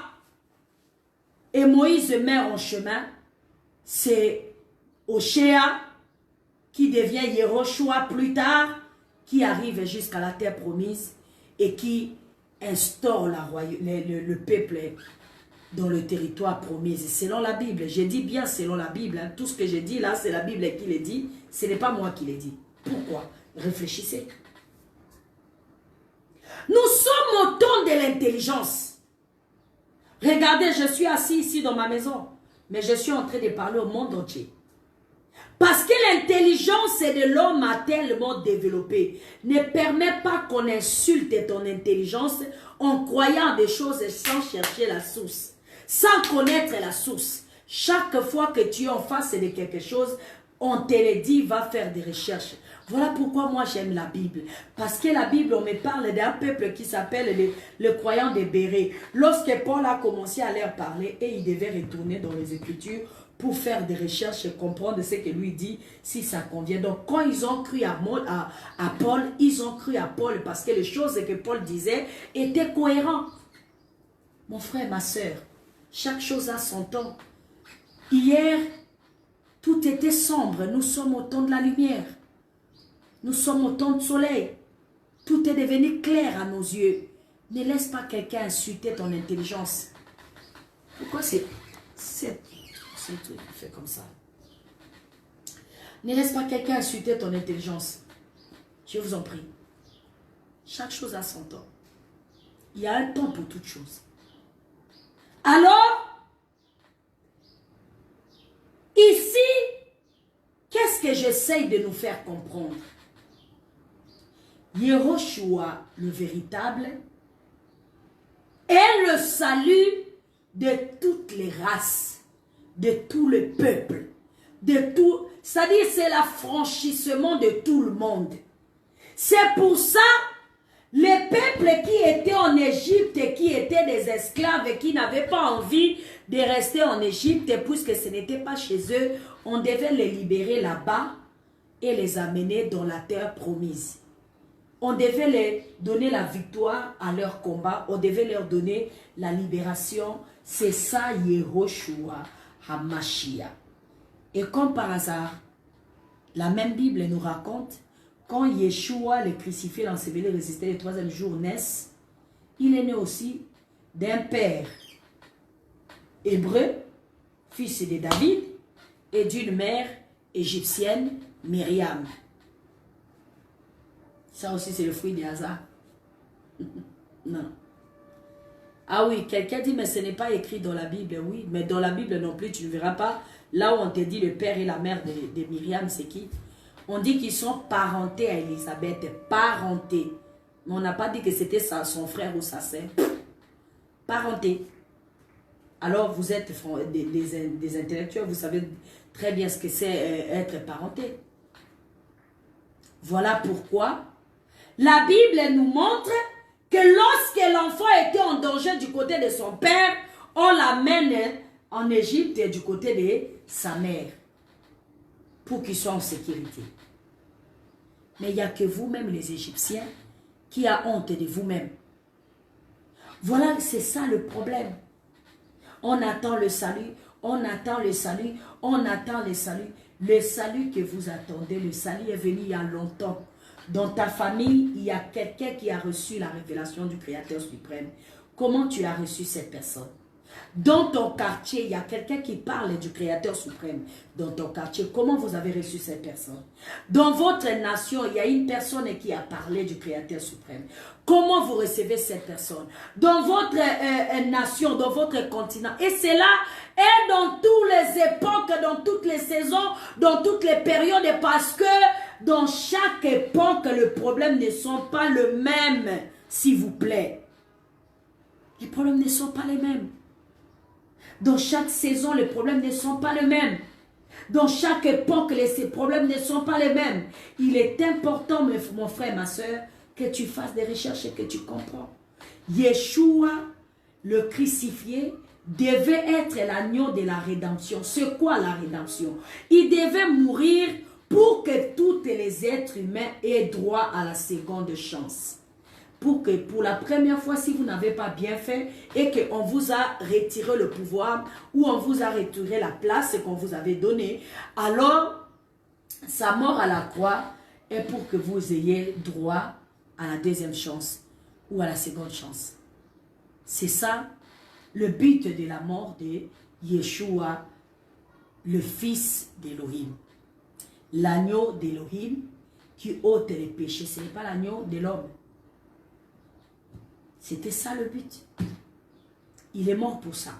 Et Moïse met en chemin, c'est Oshéa qui devient Yehoshua plus tard, qui arrive jusqu'à la terre promise et qui instaure le peuple dans le territoire promis. Selon la Bible, j'ai dit bien selon la Bible, hein. Tout ce que j'ai dit là, c'est la Bible qui l'a dit, ce n'est pas moi qui l'ai dit. Pourquoi? Réfléchissez. Nous sommes au temps de l'intelligence. Regardez, je suis assis ici dans ma maison, mais je suis en train de parler au monde entier. Parce que l'intelligence de l'homme a tellement développé, ne permet pas qu'on insulte ton intelligence en croyant des choses sans chercher la source, sans connaître la source. Chaque fois que tu es en face de quelque chose, on te le dit, va faire des recherches. Voilà pourquoi moi j'aime la Bible. Parce que la Bible, on me parle d'un peuple qui s'appelle le croyant des Bérets. Lorsque Paul a commencé à leur parler, et il devait retourner dans les Écritures pour faire des recherches et comprendre ce que lui dit, si ça convient. Donc quand ils ont cru à Paul, ils ont cru à Paul parce que les choses que Paul disait étaient cohérentes. Mon frère, ma soeur, chaque chose a son temps. Hier, tout était sombre. Nous sommes au temps de la lumière. Nous sommes au temps de soleil. Tout est devenu clair à nos yeux. Ne laisse pas quelqu'un insulter ton intelligence. Pourquoi c'est truc qui fait comme ça? Ne laisse pas quelqu'un insulter ton intelligence. Je vous en prie. Chaque chose a son temps. Il y a un temps pour toute chose. Alors, ici, qu'est-ce que j'essaye de nous faire comprendre? Yehoshua, le véritable, est le salut de toutes les races, de tout le peuple, de tout, c'est-à-dire c'est l'affranchissement de tout le monde. C'est pour ça, les peuples qui étaient en Égypte et qui étaient des esclaves et qui n'avaient pas envie de rester en Égypte, puisque ce n'était pas chez eux, on devait les libérer là-bas et les amener dans la terre promise. On devait leur donner la victoire à leur combat. On devait leur donner la libération. C'est ça, Yehoshua HaMashiach. Et comme par hasard, la même Bible nous raconte, quand Yeshua, le crucifié, l'enseveli, résisté le troisième jour, naissent, il est né aussi d'un père hébreu, fils de David, et d'une mère égyptienne, Myriam. Ça aussi, c'est le fruit des hasards. Non. Ah oui, quelqu'un dit, mais ce n'est pas écrit dans la Bible. Oui, mais dans la Bible non plus, tu ne verras pas. Là où on te dit le père et la mère de Myriam, c'est qui? On dit qu'ils sont parentés à Élisabeth. Parentés. Mais on n'a pas dit que c'était son frère ou sa sœur. Parentés. Alors, vous êtes des intellectuels, vous savez très bien ce que c'est être parenté. Voilà pourquoi la Bible nous montre que lorsque l'enfant était en danger du côté de son père, on l'amène en Égypte du côté de sa mère pour qu'ils soient en sécurité. Mais il n'y a que vous-même les Égyptiens qui a honte de vous-même. Voilà, c'est ça le problème. On attend le salut, on attend le salut, on attend le salut. Le salut que vous attendez, le salut est venu il y a longtemps. Dans ta famille, il y a quelqu'un qui a reçu la révélation du Créateur suprême. Comment tu as reçu cette personne? Dans ton quartier, il y a quelqu'un qui parle du Créateur suprême. Dans ton quartier, comment vous avez reçu cette personne? Dans votre nation, il y a une personne qui a parlé du Créateur suprême. Comment vous recevez cette personne? Dans votre nation, dans votre continent. Et c'est là, et dans toutes les époques, dans toutes les saisons, dans toutes les périodes, parce que dans chaque époque, les problèmes ne sont pas les mêmes. s'il vous plaît. Les problèmes ne sont pas les mêmes. Dans chaque saison, les problèmes ne sont pas les mêmes. Dans chaque époque, ces problèmes ne sont pas les mêmes. Il est important, mon frère, ma soeur, que tu fasses des recherches et que tu comprends. Yeshua, le crucifié, devait être l'agneau de la rédemption. C'est quoi la rédemption? Il devait mourir pour que tous les êtres humains aient droit à la seconde chance. Pour que pour la première fois, si vous n'avez pas bien fait et qu'on vous a retiré le pouvoir ou on vous a retiré la place qu'on vous avait donnée, alors sa mort à la croix est pour que vous ayez droit à la deuxième chance ou à la seconde chance. C'est ça le but de la mort de Yeshua, le fils d'Élohim. L'agneau d'Élohim qui ôte les péchés. Ce n'est pas l'agneau de l'homme. C'était ça le but. Il est mort pour ça.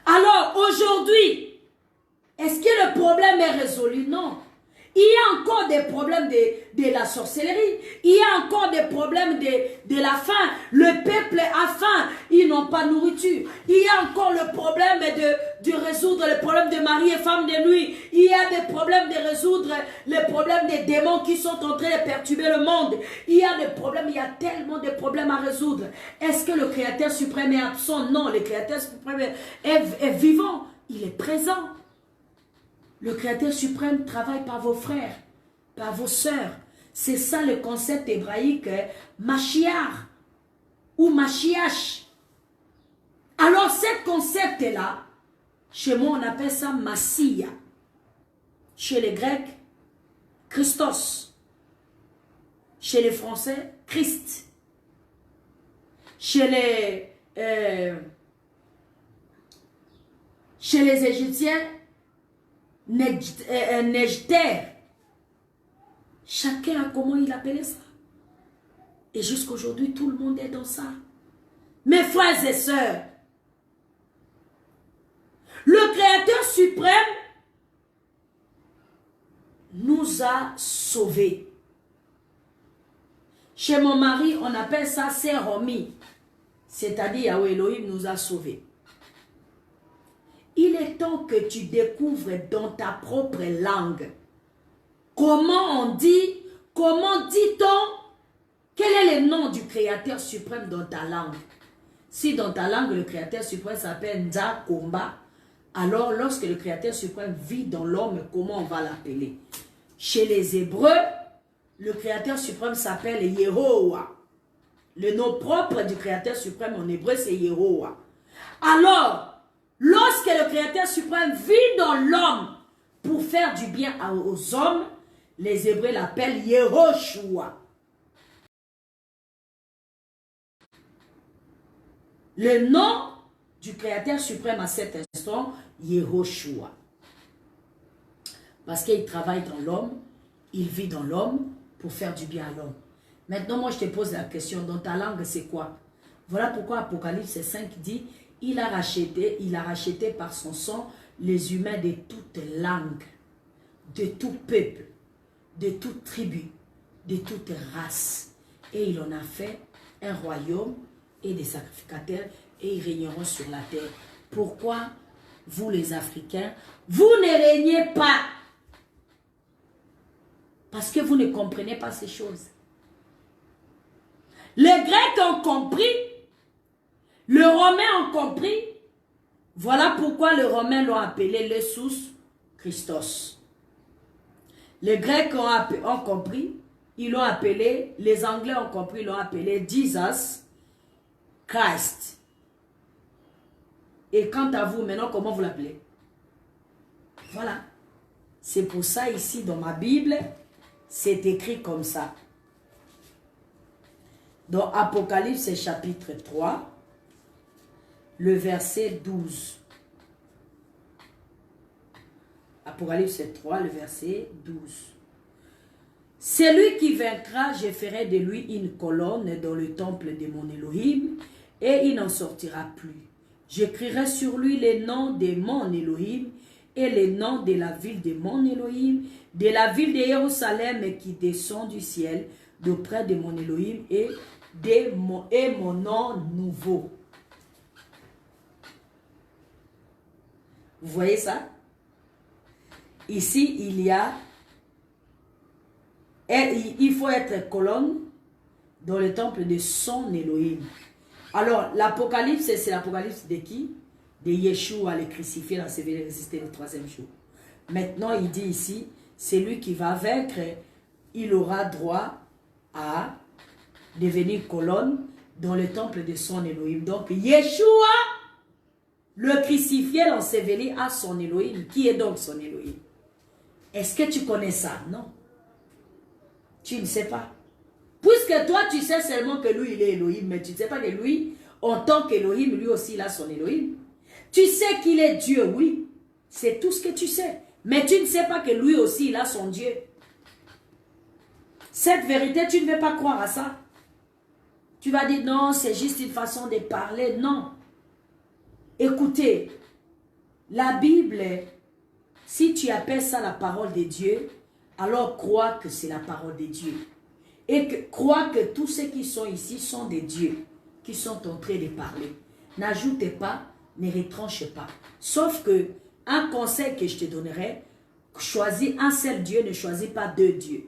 Alors, aujourd'hui, est-ce que le problème est résolu? Non. Il y a encore des problèmes de la sorcellerie. Il y a encore des problèmes de la faim. Le peuple a faim. Ils n'ont pas de nourriture. Il y a encore le problème de résoudre les problèmes de mari et femme de nuit. Il y a des problèmes de résoudre les problèmes des démons qui sont en train de perturber le monde. Il y a des problèmes. Il y a tellement de problèmes à résoudre. Est-ce que le Créateur suprême est absent? Non, le Créateur suprême est vivant. Il est présent. Le Créateur suprême travaille par vos frères, par vos sœurs. C'est ça le concept hébraïque, Mashiach ou Mashiach. Alors, ce concept-là, chez moi, on appelle ça Massia. Chez les Grecs, Christos. Chez les Français, Christ. Chez les Égyptiens, Nejter. Chacun a comment il appelait ça. Et jusqu'aujourd'hui, tout le monde est dans ça. Mes frères et sœurs, le Créateur suprême nous a sauvés. Chez mon mari, on appelle ça Seromi. C'est-à-dire, Yahweh Elohim nous a sauvés. Il est temps que tu découvres dans ta propre langue comment on dit, comment dit-on, quel est le nom du Créateur suprême dans ta langue. Si dans ta langue, le Créateur suprême s'appelle Nza Komba, alors lorsque le Créateur suprême vit dans l'homme, comment on va l'appeler? Chez les Hébreux, le Créateur suprême s'appelle Yehowa. Le nom propre du Créateur suprême en hébreu, c'est Yehowa. Alors, lorsque le Créateur suprême vit dans l'homme pour faire du bien aux hommes, les Hébreux l'appellent Yehoshua. Le nom du Créateur suprême à cet instant, Yehoshua. Parce qu'il travaille dans l'homme, il vit dans l'homme pour faire du bien à l'homme. Maintenant, moi je te pose la question, dans ta langue c'est quoi? Voilà pourquoi Apocalypse 5 dit, il a racheté par son sang les humains de toutes langues, de tout peuple, de toute tribu, de toute race. Et il en a fait un royaume et des sacrificateurs et ils régneront sur la terre. Pourquoi vous les Africains, vous ne régnez pas? Parce que vous ne comprenez pas ces choses. Les Grecs ont compris, les Romains ont compris. Voilà pourquoi les Romains l'ont appelé le Sous Christos. Les Grecs ont compris, ils l'ont appelé, les Anglais ont compris, ils l'ont appelé Jesus Christ. Et quant à vous, maintenant, comment vous l'appelez? Voilà. C'est pour ça, ici, dans ma Bible, c'est écrit comme ça. Dans Apocalypse chapitre 3, le verset 12. Apocalypse 3, le verset 12. Celui qui vaincra, je ferai de lui une colonne dans le temple de mon Elohim, et il n'en sortira plus. J'écrirai sur lui les noms de mon Elohim et les noms de la ville de mon Elohim, de la ville de Jérusalem qui descend du ciel, d'auprès de mon Elohim et mon nom nouveau. Vous voyez ça? Ici, il y a, il faut être colonne dans le temple de son Elohim. Alors, l'Apocalypse, c'est l'Apocalypse de qui? De Yeshua, le crucifié, l'enseveli, ressuscité le troisième jour. Maintenant, il dit ici, c'est lui qui va vaincre, il aura droit à devenir colonne dans le temple de son Elohim. Donc, Yeshua, le crucifié, l'enseveli, a son Elohim. Qui est donc son Elohim? Est-ce que tu connais ça? Non. Tu ne sais pas. Puisque toi, tu sais seulement que lui, il est Elohim, mais tu ne sais pas que lui, en tant qu'Elohim, lui aussi, il a son Elohim. Tu sais qu'il est Dieu, oui. C'est tout ce que tu sais. Mais tu ne sais pas que lui aussi, il a son Dieu. Cette vérité, tu ne veux pas croire à ça. Tu vas dire, non, c'est juste une façon de parler. Non. Écoutez, la Bible, si tu appelles ça la parole de Dieu, alors crois que c'est la parole de Dieu. Et crois que tous ceux qui sont ici sont des dieux qui sont en train de parler. N'ajoutez pas, ne retranche pas. Sauf que, un conseil que je te donnerai, choisis un seul Dieu, ne choisis pas deux dieux.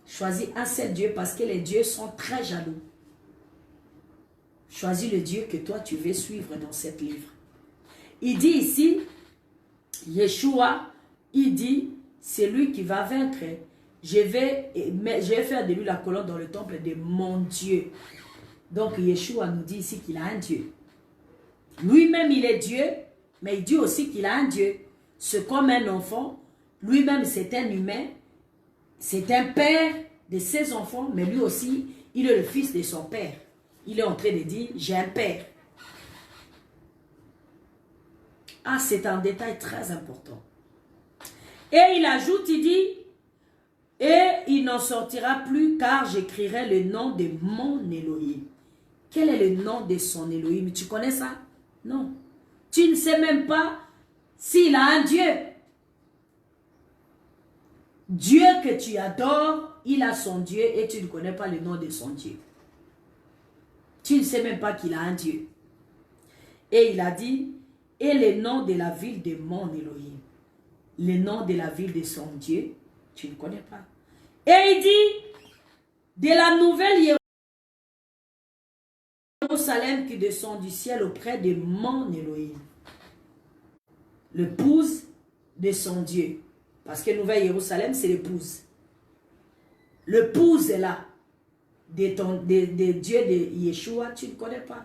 Choisis un seul Dieu parce que les dieux sont très jaloux. Choisis le Dieu que toi tu veux suivre dans cet livre. Il dit ici, Yeshua, il dit, c'est lui qui va vaincre. Je vais faire de lui la colonne dans le temple de mon Dieu. Donc Yeshua nous dit ici qu'il a un Dieu. Lui-même il est Dieu, mais il dit aussi qu'il a un Dieu. C'est comme un enfant, lui-même c'est un humain, c'est un père de ses enfants, mais lui aussi, il est le fils de son père. Il est en train de dire, j'ai un père. Ah, c'est un détail très important. Et il ajoute, il dit, et il n'en sortira plus car j'écrirai le nom de mon Elohim. Quel est le nom de son Elohim? Tu connais ça? Non. Tu ne sais même pas s'il a un Dieu. Dieu que tu adores, il a son Dieu et tu ne connais pas le nom de son Dieu. Tu ne sais même pas qu'il a un Dieu. Et il a dit, et le nom de la ville de mon Elohim. Le nom de la ville de son Dieu, tu ne connais pas. Et il dit, de la nouvelle Jérusalem qui descend du ciel auprès de mon Elohim. L'épouse de son Dieu. Parce que Nouvelle Jérusalem, c'est l'épouse. L'épouse est là. De Dieu de Yeshua, tu ne connais pas.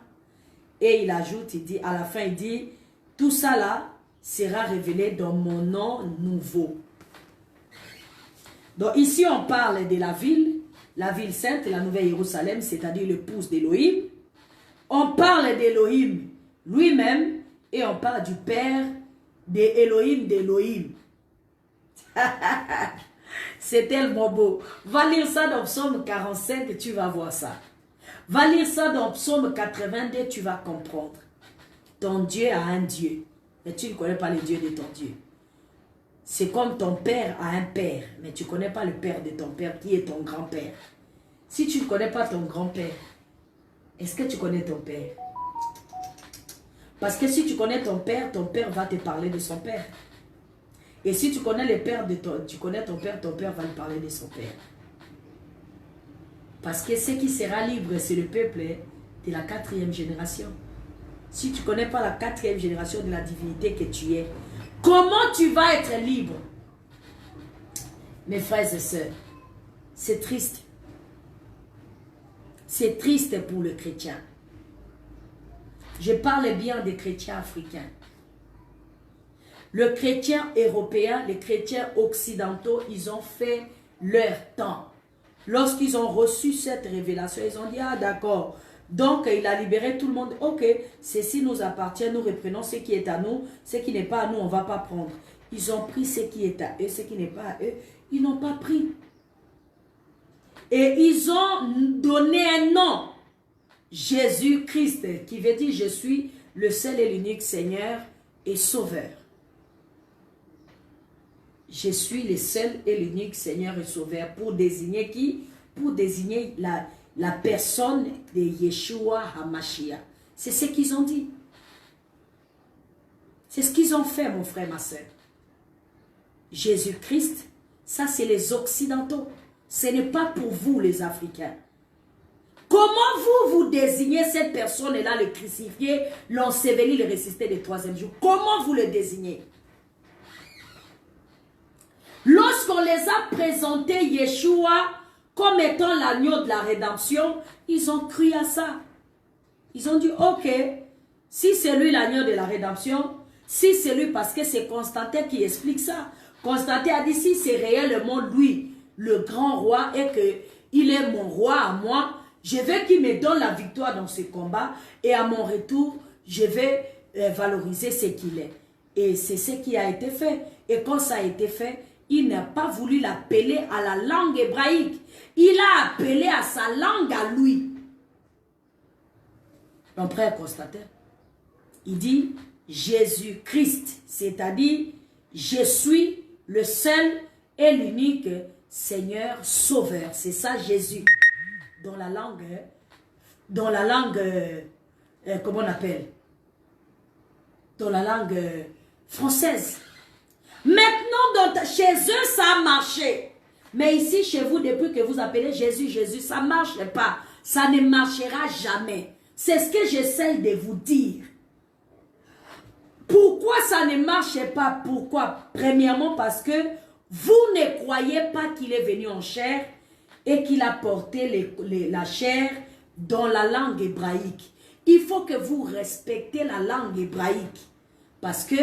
Et il ajoute, il dit, à la fin, il dit, tout ça là sera révélé dans mon nom nouveau. Donc ici, on parle de la ville sainte, la Nouvelle Jérusalem, c'est-à-dire l'épouse d'Élohim. On parle d'Élohim lui-même et on parle du Père d'Élohim. C'est tellement beau. Va lire ça dans Psaume 45 et tu vas voir ça. Va lire ça dans Psaume 82, tu vas comprendre. Ton Dieu a un Dieu, mais tu ne connais pas le Dieu de ton Dieu. C'est comme ton père a un père, mais tu ne connais pas le père de ton père, qui est ton grand-père. Si tu ne connais pas ton grand-père, est-ce que tu connais ton père? Parce que si tu connais ton père va te parler de son père. Et si tu connais le père de ton père va te parler de son père. Parce que ce qui sera libre, c'est le peuple de la 4e génération. Si tu ne connais pas la 4e génération de la divinité que tu es, comment tu vas être libre? Mes frères et sœurs, c'est triste. C'est triste pour le chrétien. Je parle bien des chrétiens africains. Le chrétien européen, les chrétiens occidentaux, ils ont fait leur temps. Lorsqu'ils ont reçu cette révélation, ils ont dit, ah d'accord, donc il a libéré tout le monde. Ok, ceci nous appartient, nous reprenons ce qui est à nous, ce qui n'est pas à nous, on ne va pas prendre. Ils ont pris ce qui est à eux, ce qui n'est pas à eux, ils n'ont pas pris. Et ils ont donné un nom, Jésus-Christ, qui veut dire je suis le seul et l'unique Seigneur et Sauveur. je suis le seul et l'unique Seigneur et Sauveur. Pour désigner qui? Pour désigner la personne de Yeshua HaMashiach. C'est ce qu'ils ont dit. C'est ce qu'ils ont fait, mon frère, ma soeur. Jésus-Christ, ça c'est les Occidentaux. Ce n'est pas pour vous, les Africains. Comment vous désignez cette personne-là, le crucifié, l'enseveli, le ressuscité le troisième jour? Comment vous le désignez? Lorsqu'on les a présentés Yeshua comme étant l'agneau de la rédemption, ils ont cru à ça. Ils ont dit, ok, si c'est lui l'agneau de la rédemption, si c'est lui, parce que c'est Constantin qui explique ça. Constantin a dit, si c'est réellement lui, le grand roi, et qu'il est mon roi à moi, je veux qu'il me donne la victoire dans ce combat, et à mon retour, je vais valoriser ce qu'il est. Et c'est ce qui a été fait. Et quand ça a été fait, il n'a pas voulu l'appeler à la langue hébraïque. Il a appelé à sa langue à lui. L'empereur Constantin, il dit Jésus-Christ, c'est-à-dire je suis le seul et l'unique Seigneur Sauveur. C'est ça Jésus. Dans la langue, comment on appelle? Dans la langue française. Maintenant, chez eux, ça a marché. Mais ici, chez vous, depuis que vous appelez Jésus, Jésus, ça ne marche pas. Ça ne marchera jamais. C'est ce que j'essaie de vous dire. Pourquoi ça ne marche pas? Pourquoi? Premièrement, parce que vous ne croyez pas qu'il est venu en chair et qu'il a porté la chair dans la langue hébraïque. Il faut que vous respectez la langue hébraïque. Parce que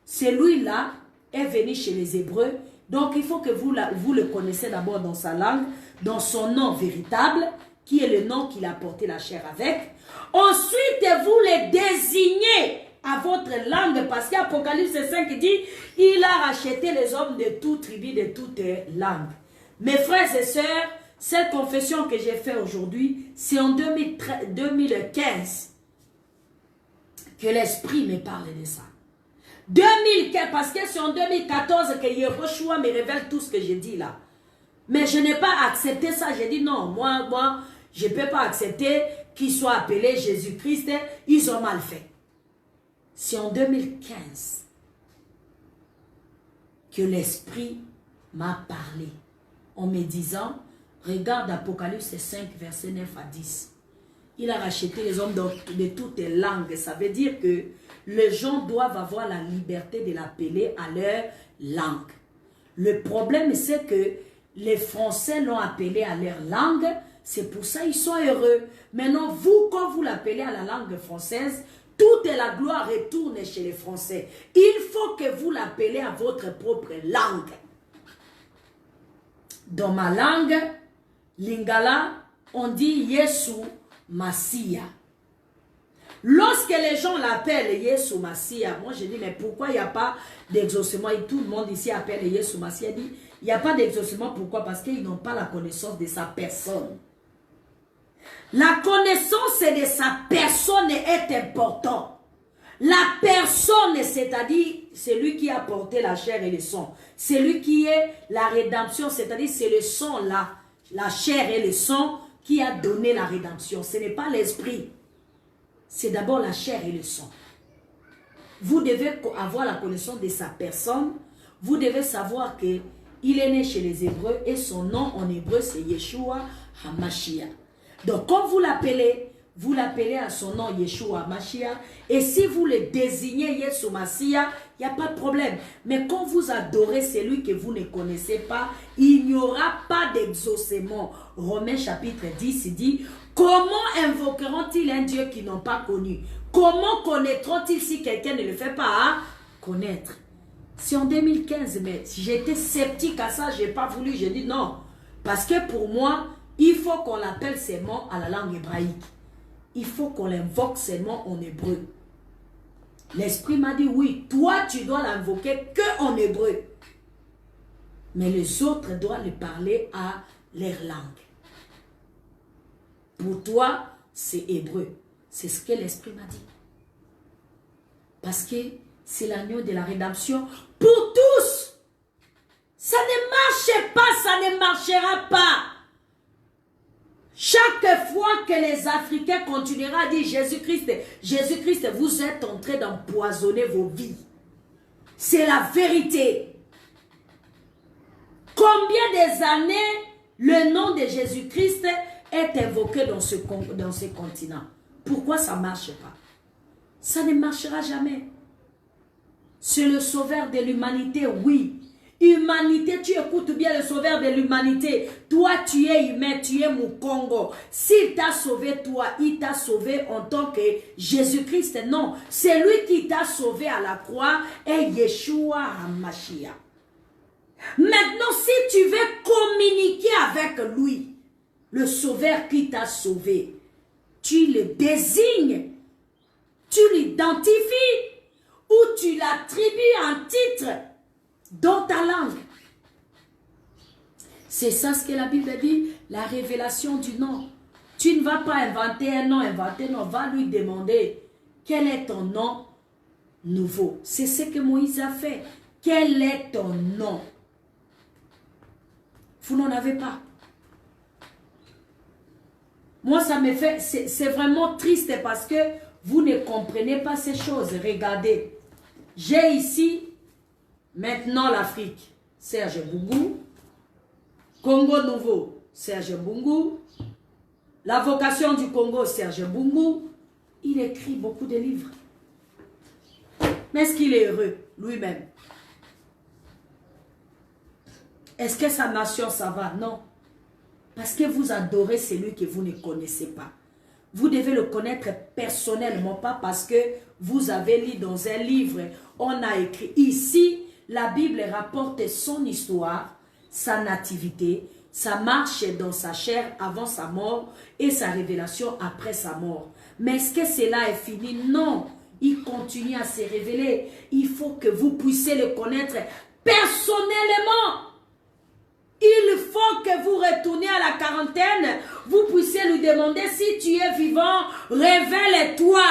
celui-là est venu chez les Hébreux. Donc, il faut que vous le connaissez d'abord dans sa langue, dans son nom véritable, qui est le nom qu'il a porté la chair avec. Ensuite, vous le désignez à votre langue, parce qu'Apocalypse 5 dit, il a racheté les hommes de toute tribu, de toutes langues. Mes frères et sœurs, cette confession que j'ai faite aujourd'hui, c'est en 2015 que l'Esprit me parle de ça. 2015, parce que c'est en 2014 que Yehoshua me révèle tout ce que j'ai dit là. Mais je n'ai pas accepté ça. J'ai dit non, moi, je ne peux pas accepter qu'il soit appelé Jésus-Christ. Ils ont mal fait. C'est en 2015 que l'Esprit m'a parlé en me disant, regarde Apocalypse 5, verset 9 à 10. Il a racheté les hommes de toutes les langues. Ça veut dire que les gens doivent avoir la liberté de l'appeler à leur langue. Le problème, c'est que les Français l'ont appelé à leur langue. C'est pour ça qu'ils sont heureux. Maintenant, vous, quand vous l'appelez à la langue française, toute la gloire retourne chez les Français. Il faut que vous l'appelez à votre propre langue. Dans ma langue, Lingala, on dit Yesu Massia. Lorsque les gens l'appellent Yesu Massia, moi je dis, mais pourquoi il n'y a pas d'exaucement? Et tout le monde ici appelle Yesu Massia. Dit, il n'y a pas d'exaucement. Pourquoi? Parce qu'ils n'ont pas la connaissance de sa personne. La connaissance de sa personne est importante. La personne, c'est-à-dire, c'est lui qui a porté la chair et le sang. C'est lui qui est la rédemption, c'est-à-dire, c'est le sang là, la chair et le sang qui a donné la rédemption. Ce n'est pas l'esprit. C'est d'abord la chair et le sang. Vous devez avoir la connaissance de sa personne. Vous devez savoir qu'il est né chez les Hébreux et son nom en hébreu c'est Yeshua HaMashiach. Donc quand vous l'appelez à son nom Yeshua HaMashiach. Et si vous le désignez Yesu Massia, il n'y a pas de problème. Mais quand vous adorez celui que vous ne connaissez pas, il n'y aura pas d'exaucement. Romains chapitre 10 dit, comment invoqueront-ils un Dieu qu'ils n'ont pas connu? Comment connaîtront-ils si quelqu'un ne le fait pas connaître? C'est en 2015, mais j'étais sceptique à ça, je n'ai pas voulu, j'ai dit non. Parce que pour moi, il faut qu'on l'appelle seulement à la langue hébraïque. Il faut qu'on l'invoque seulement en hébreu. L'Esprit m'a dit, oui, toi tu dois l'invoquer que en hébreu. Mais les autres doivent le parler à leur langue. Pour toi, c'est hébreu. C'est ce que l'Esprit m'a dit. Parce que c'est l'agneau de la rédemption pour tous. Ça ne marche pas, ça ne marchera pas. Chaque fois que les Africains continueront à dire Jésus-Christ, Jésus-Christ, vous êtes en train d'empoisonner vos vies. C'est la vérité. Combien des années le nom de Jésus-Christ est invoqué dans ce continent? Pourquoi ça ne marche pas? Ça ne marchera jamais. C'est le sauveur de l'humanité, oui. Humanité, tu écoutes bien le sauveur de l'humanité. Toi, tu es humain, tu es Mukongo. S'il t'a sauvé, toi, il t'a sauvé en tant que Jésus-Christ. Non, c'est lui qui t'a sauvé à la croix et Yeshua HaMashiach. Maintenant, si tu veux communiquer avec lui, le sauveur qui t'a sauvé, tu le désignes, tu l'identifies ou tu l'attribues un titre dans ta langue. C'est ça ce que la Bible dit, la révélation du nom. Tu ne vas pas inventer un nom, va lui demander quel est ton nom nouveau. C'est ce que Moïse a fait. Quel est ton nom? Vous n'en avez pas. Moi, ça me fait, c'est vraiment triste parce que vous ne comprenez pas ces choses. Regardez, j'ai ici maintenant l'Afrique, Serge Boungou. Congo Nouveau, Serge Boungou. La vocation du Congo, Serge Boungou. Il écrit beaucoup de livres. Mais est-ce qu'il est heureux lui-même? Est-ce que sa nation, ça va? Non. Parce que vous adorez celui que vous ne connaissez pas. Vous devez le connaître personnellement, pas parce que vous avez lu dans un livre, on a écrit. Ici, la Bible rapporte son histoire, sa nativité, sa marche dans sa chair avant sa mort et sa révélation après sa mort. Mais est-ce que cela est fini? Non. Il continue à se révéler. Il faut que vous puissiez le connaître personnellement. Il faut que vous retourniez à la quarantaine. Vous puissiez lui demander si tu es vivant, révèle-toi.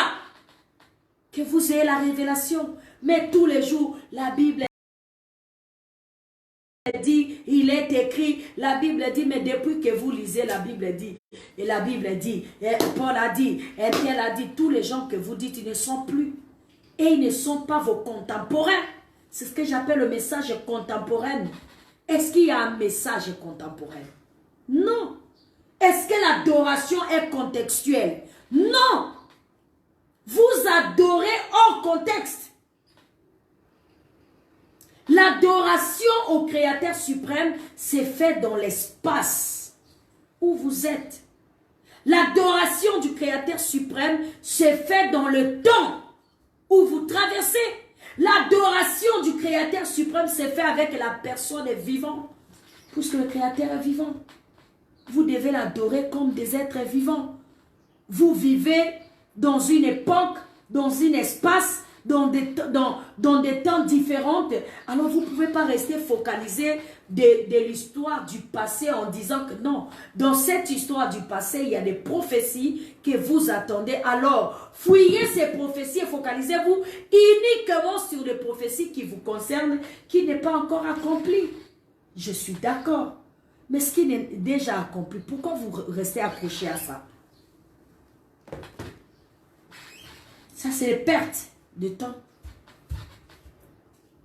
Que vous ayez la révélation. Mais tous les jours, la Bible dit, il est écrit, la Bible dit, mais depuis que vous lisez, la Bible dit, et la Bible dit, et Paul a dit, et Pierre a dit, tous les gens que vous dites, ils ne sont plus. Et ils ne sont pas vos contemporains. C'est ce que j'appelle le message contemporain. Est-ce qu'il y a un message contemporain? Non. Est-ce que l'adoration est contextuelle? Non. Vous adorez hors contexte. L'adoration au Créateur suprême s'est faite dans l'espace où vous êtes. L'adoration du Créateur suprême s'est faite dans le temps où vous traversez. L'adoration du Créateur suprême s'est faite avec la personne vivante. Puisque le Créateur est vivant. Vous devez l'adorer comme des êtres vivants. Vous vivez dans une époque, dans un espace, dans des temps différents. Alors vous ne pouvez pas rester focalisé de l'histoire du passé en disant que non. Dans cette histoire du passé, il y a des prophéties que vous attendez. Alors, fouillez ces prophéties et focalisez-vous uniquement sur les prophéties qui vous concernent, qui n'est pas encore accompli. Je suis d'accord. Mais ce qui n'est déjà accompli, pourquoi vous restez accroché à ça? Ça, c'est les pertes de temps.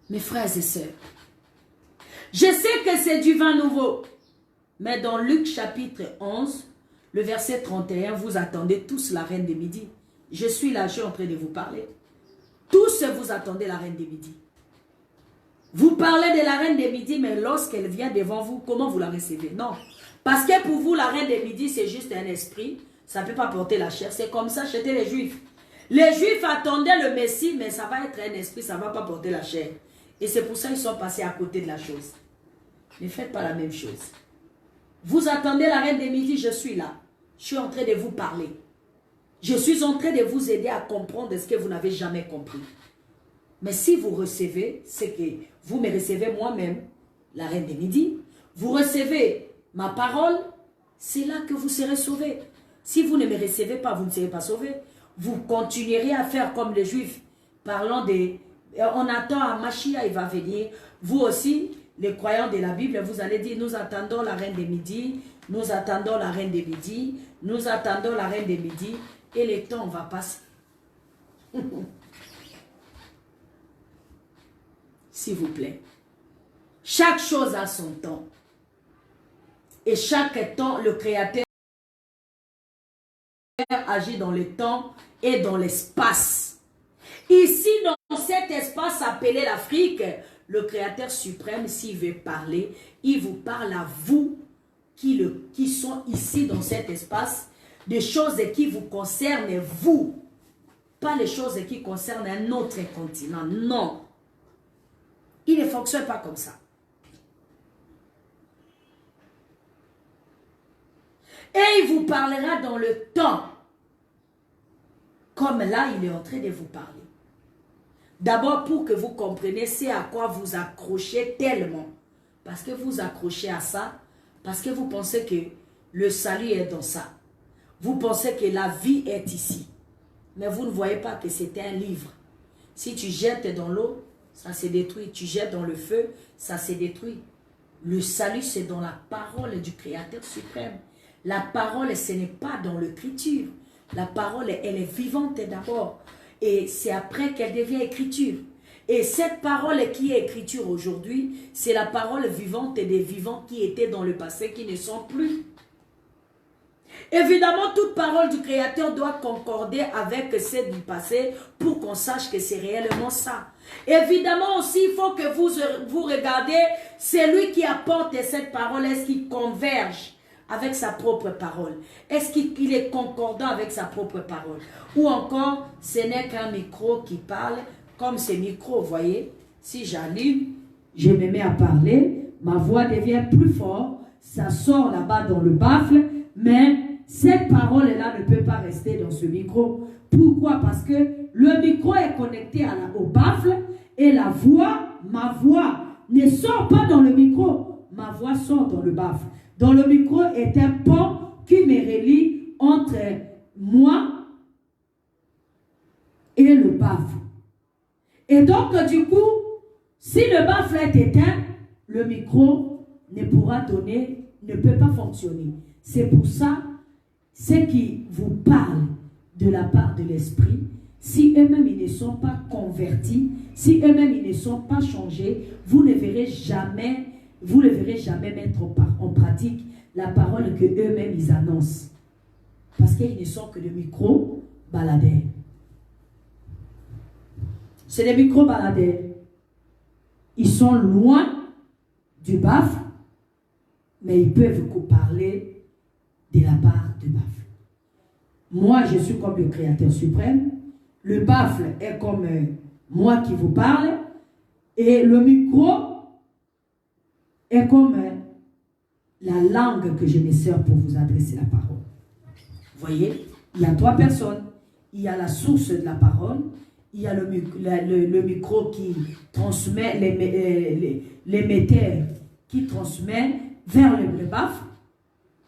Mes frères et sœurs, je sais que c'est du vin nouveau, mais dans Luc chapitre 11, le verset 31, vous attendez tous la reine de midi. Je suis là, je suis en train de vous parler. Tous vous attendez la reine de midi. Vous parlez de la reine de midi, mais lorsqu'elle vient devant vous, comment vous la recevez? Non. Parce que pour vous, la reine de midi, c'est juste un esprit. Ça ne peut pas porter la chair. C'est comme ça chez les Juifs. Les Juifs attendaient le Messie, mais ça va être un esprit, ça ne va pas porter la chair. Et c'est pour ça qu'ils sont passés à côté de la chose. Ne faites pas la même chose. Vous attendez la reine de midi, je suis là. Je suis en train de vous parler. Je suis en train de vous aider à comprendre ce que vous n'avez jamais compris. Mais si vous recevez, c'est que vous me recevez moi-même, la reine de midi. Vous recevez ma parole, c'est là que vous serez sauvés. Si vous ne me recevez pas, vous ne serez pas sauvés. Vous continuerez à faire comme les Juifs, parlant de... On attend un Mashiach, il va venir. Vous aussi, les croyants de la Bible, vous allez dire, nous attendons la reine des midis, nous attendons la reine des midis, nous attendons la reine des midis, et le temps va passer. S'il vous plaît. Chaque chose a son temps. Et chaque temps, le Créateur agit dans le temps et dans l'espace. Ici, dans cet espace appelé l'Afrique, le Créateur suprême, s'il veut parler, il vous parle à vous qui sont ici dans cet espace, des choses qui vous concernent vous, pas les choses qui concernent un autre continent. Non. Il ne fonctionne pas comme ça. Et il vous parlera dans le temps. Comme là, il est en train de vous parler. D'abord, pour que vous compreniez, c'est à quoi vous accrochez tellement. Parce que vous accrochez à ça, parce que vous pensez que le salut est dans ça. Vous pensez que la vie est ici. Mais vous ne voyez pas que c'est un livre. Si tu jettes dans l'eau, ça se détruit. Tu jettes dans le feu, ça se détruit. Le salut, c'est dans la parole du Créateur suprême. La parole, ce n'est pas dans l'écriture. La parole, elle est vivante d'abord. Et c'est après qu'elle devient écriture. Et cette parole qui est écriture aujourd'hui, c'est la parole vivante des vivants qui étaient dans le passé, qui ne sont plus. Évidemment, toute parole du Créateur doit concorder avec celle du passé pour qu'on sache que c'est réellement ça. Évidemment aussi, il faut que vous regardez, c'est lui qui apporte cette parole, est-ce qu'il converge avec sa propre parole? Est-ce qu'il est concordant avec sa propre parole? Ou encore, ce n'est qu'un micro qui parle, comme ce micro, vous voyez, si j'allume, je me mets à parler, ma voix devient plus forte, ça sort là-bas dans le baffle, mais cette parole-là ne peut pas rester dans ce micro. Pourquoi? Parce que le micro est connecté au baffle et la voix, ma voix, ne sort pas dans le micro. Ma voix sort dans le baffle. Dans le micro est un pont qui me relie entre moi et le baffle. Et donc, du coup, si le baffle est éteint, le micro ne peut pas fonctionner. C'est pour ça, ceux qui vous parlent de la part de l'esprit, si eux-mêmes ils ne sont pas convertis, si eux-mêmes ils ne sont pas changés, vous ne verrez jamais mettre en pratique la parole que eux-mêmes ils annoncent. Parce qu'ils ne sont que des micro-baladeurs. C'est des micro-baladeurs. Ils sont loin du baffle, mais ils peuvent vous parler de la part du baffle. Moi, je suis comme le Créateur suprême. Le baffle est comme moi qui vous parle. Et le micro est comme la langue que je me sers pour vous adresser la parole. Vous voyez, il y a trois personnes. Il y a la source de la parole. Il y a le micro qui transmet, l'émetteur qui transmet vers le baffle.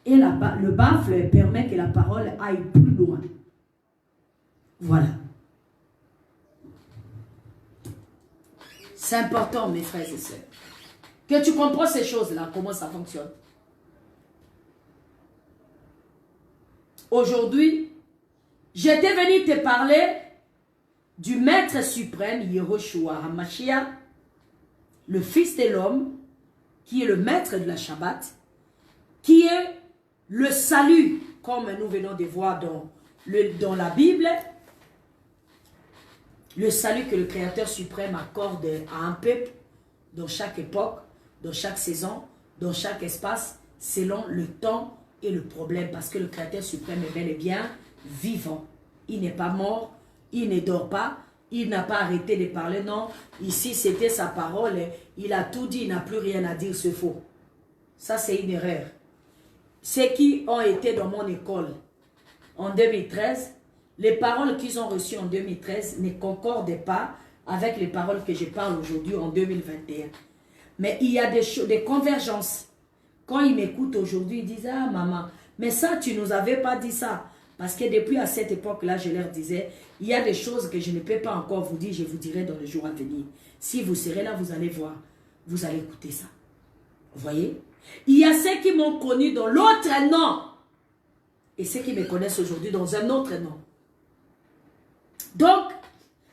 Et le baffle permet que la parole aille plus loin. Voilà. C'est important, mes frères et sœurs, que tu comprends ces choses-là, comment ça fonctionne. Aujourd'hui, j'étais venu te parler du Maître suprême, Yehoshua HaMashiach, le Fils de l'homme, qui est le Maître de la Shabbat, qui est le salut, comme nous venons de voir dans la Bible, le salut que le Créateur suprême accorde à un peuple dans chaque époque, dans chaque saison, dans chaque espace, selon le temps et le problème, parce que le Créateur suprême est bel et bien vivant. Il n'est pas mort, il ne dort pas, il n'a pas arrêté de parler, non. Ici, c'était sa parole, il a tout dit, il n'a plus rien à dire, c'est faux. Ça, c'est une erreur. Ceux qui ont été dans mon école en 2013, les paroles qu'ils ont reçues en 2013 ne concordent pas avec les paroles que je parle aujourd'hui en 2021. Mais il y a des convergences. Quand ils m'écoutent aujourd'hui, ils disent « Ah maman, mais ça tu ne nous avais pas dit ça. » Parce que depuis à cette époque-là, je leur disais « Il y a des choses que je ne peux pas encore vous dire, je vous dirai dans le jour à venir. Si vous serez là, vous allez voir. » Vous allez écouter ça. Vous voyez? Il y a ceux qui m'ont connu dans l'autre nom. Et ceux qui me connaissent aujourd'hui dans un autre nom. Donc,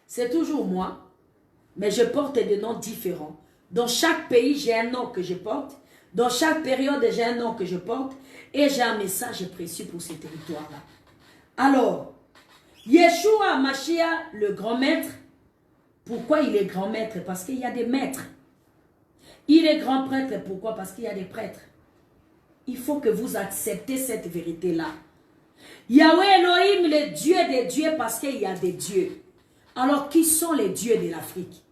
c'est toujours moi. Mais je porte des noms différents. Dans chaque pays, j'ai un nom que je porte. Dans chaque période, j'ai un nom que je porte. Et j'ai un message précieux pour ces territoires-là. Alors, Yeshua Mashiach, le grand maître. Pourquoi il est grand maître? Parce qu'il y a des maîtres. Il est grand prêtre. Pourquoi? Parce qu'il y a des prêtres. Il faut que vous acceptez cette vérité-là. Yahweh Elohim, le Dieu des dieux, parce qu'il y a des dieux. Alors, qui sont les dieux de l'Afrique?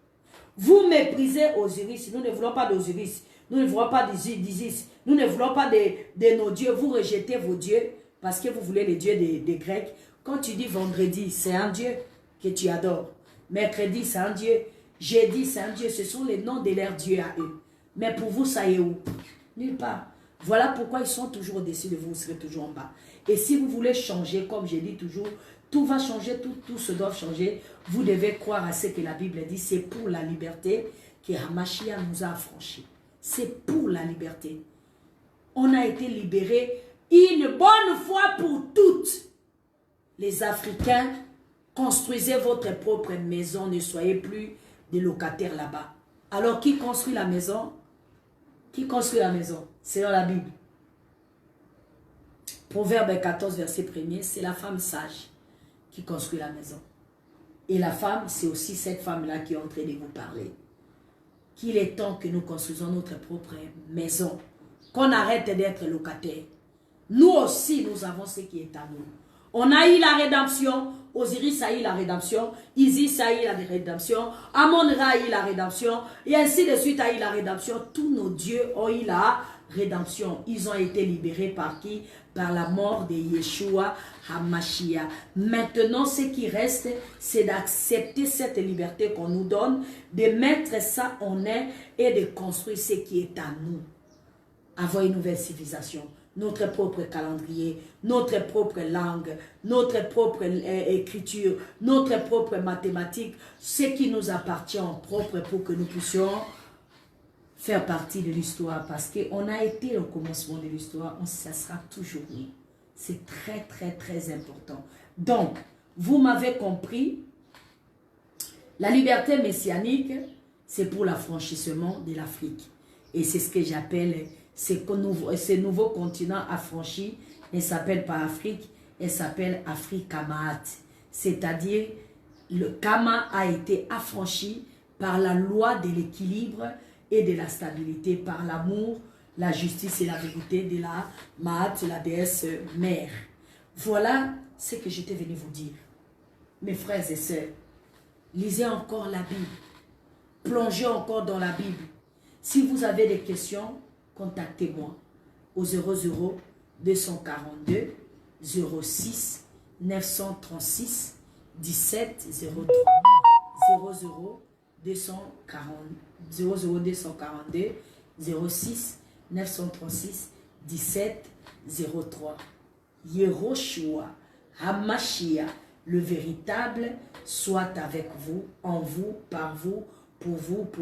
Vous méprisez Osiris. Nous ne voulons pas d'Osiris. Nous ne voulons pas d'Isis. Nous ne voulons pas de nos dieux. Vous rejetez vos dieux parce que vous voulez les dieux des Grecs. Quand tu dis vendredi, c'est un dieu que tu adores. Mercredi, c'est un dieu. Jeudi, c'est un dieu. Ce sont les noms de leurs dieux à eux. Mais pour vous, ça y est où? Nulle part. Voilà pourquoi ils sont toujours au-dessus de vous, vous serez toujours en bas. Et si vous voulez changer, comme je dis toujours, tout va changer, tout se doit changer. Vous devez croire à ce que la Bible dit. C'est pour la liberté que Hamashiach nous a affranchis. C'est pour la liberté. On a été libérés une bonne fois pour toutes. Les Africains, construisez votre propre maison. Ne soyez plus des locataires là-bas. Alors, qui construit la maison? Qui construit la maison? C'est dans la Bible. Proverbe 14, verset 1er, c'est la femme sage qui construit la maison. Et la femme, c'est aussi cette femme-là qui est en train de vous parler. Qu'il est temps que nous construisons notre propre maison. Qu'on arrête d'être locataire. Nous aussi, nous avons ce qui est à nous. On a eu la rédemption. Osiris a eu la rédemption. Isis a eu la rédemption. Amon-Ra a eu la rédemption. Et ainsi de suite a eu la rédemption. Tous nos dieux ont eu la rédemption. Ils ont été libérés par qui? Par la mort de Yeshua HaMashiach. Maintenant, ce qui reste, c'est d'accepter cette liberté qu'on nous donne, de mettre ça en œuvre et de construire ce qui est à nous. Avoir une nouvelle civilisation, notre propre calendrier, notre propre langue, notre propre écriture, notre propre mathématique, ce qui nous appartient en propre pour que nous puissions faire partie de l'histoire, parce qu'on a été au commencement de l'histoire, ça sera toujours nous. C'est très, très, très important. Donc, vous m'avez compris, la liberté messianique, c'est pour l'affranchissement de l'Afrique. Et c'est ce que j'appelle, ce nouveau continent affranchi, ne s'appelle pas Afrique, elle s'appelle Africa Maat. C'est-à-dire, le Kama a été affranchi par la loi de l'équilibre et de la stabilité, par l'amour, la justice et la vérité de la Maat, la déesse mère. Voilà ce que j'étais venu vous dire. Mes frères et sœurs, lisez encore la Bible. Plongez encore dans la Bible. Si vous avez des questions, contactez-moi au 00 242 06 936 17 03 00 242 06 936 17 03. Yehoshua HaMashiach, le véritable, soit avec vous, en vous, par vous, pour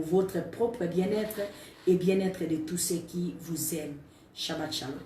votre propre bien-être et bien-être de tous ceux qui vous aiment. Shabbat Shalom.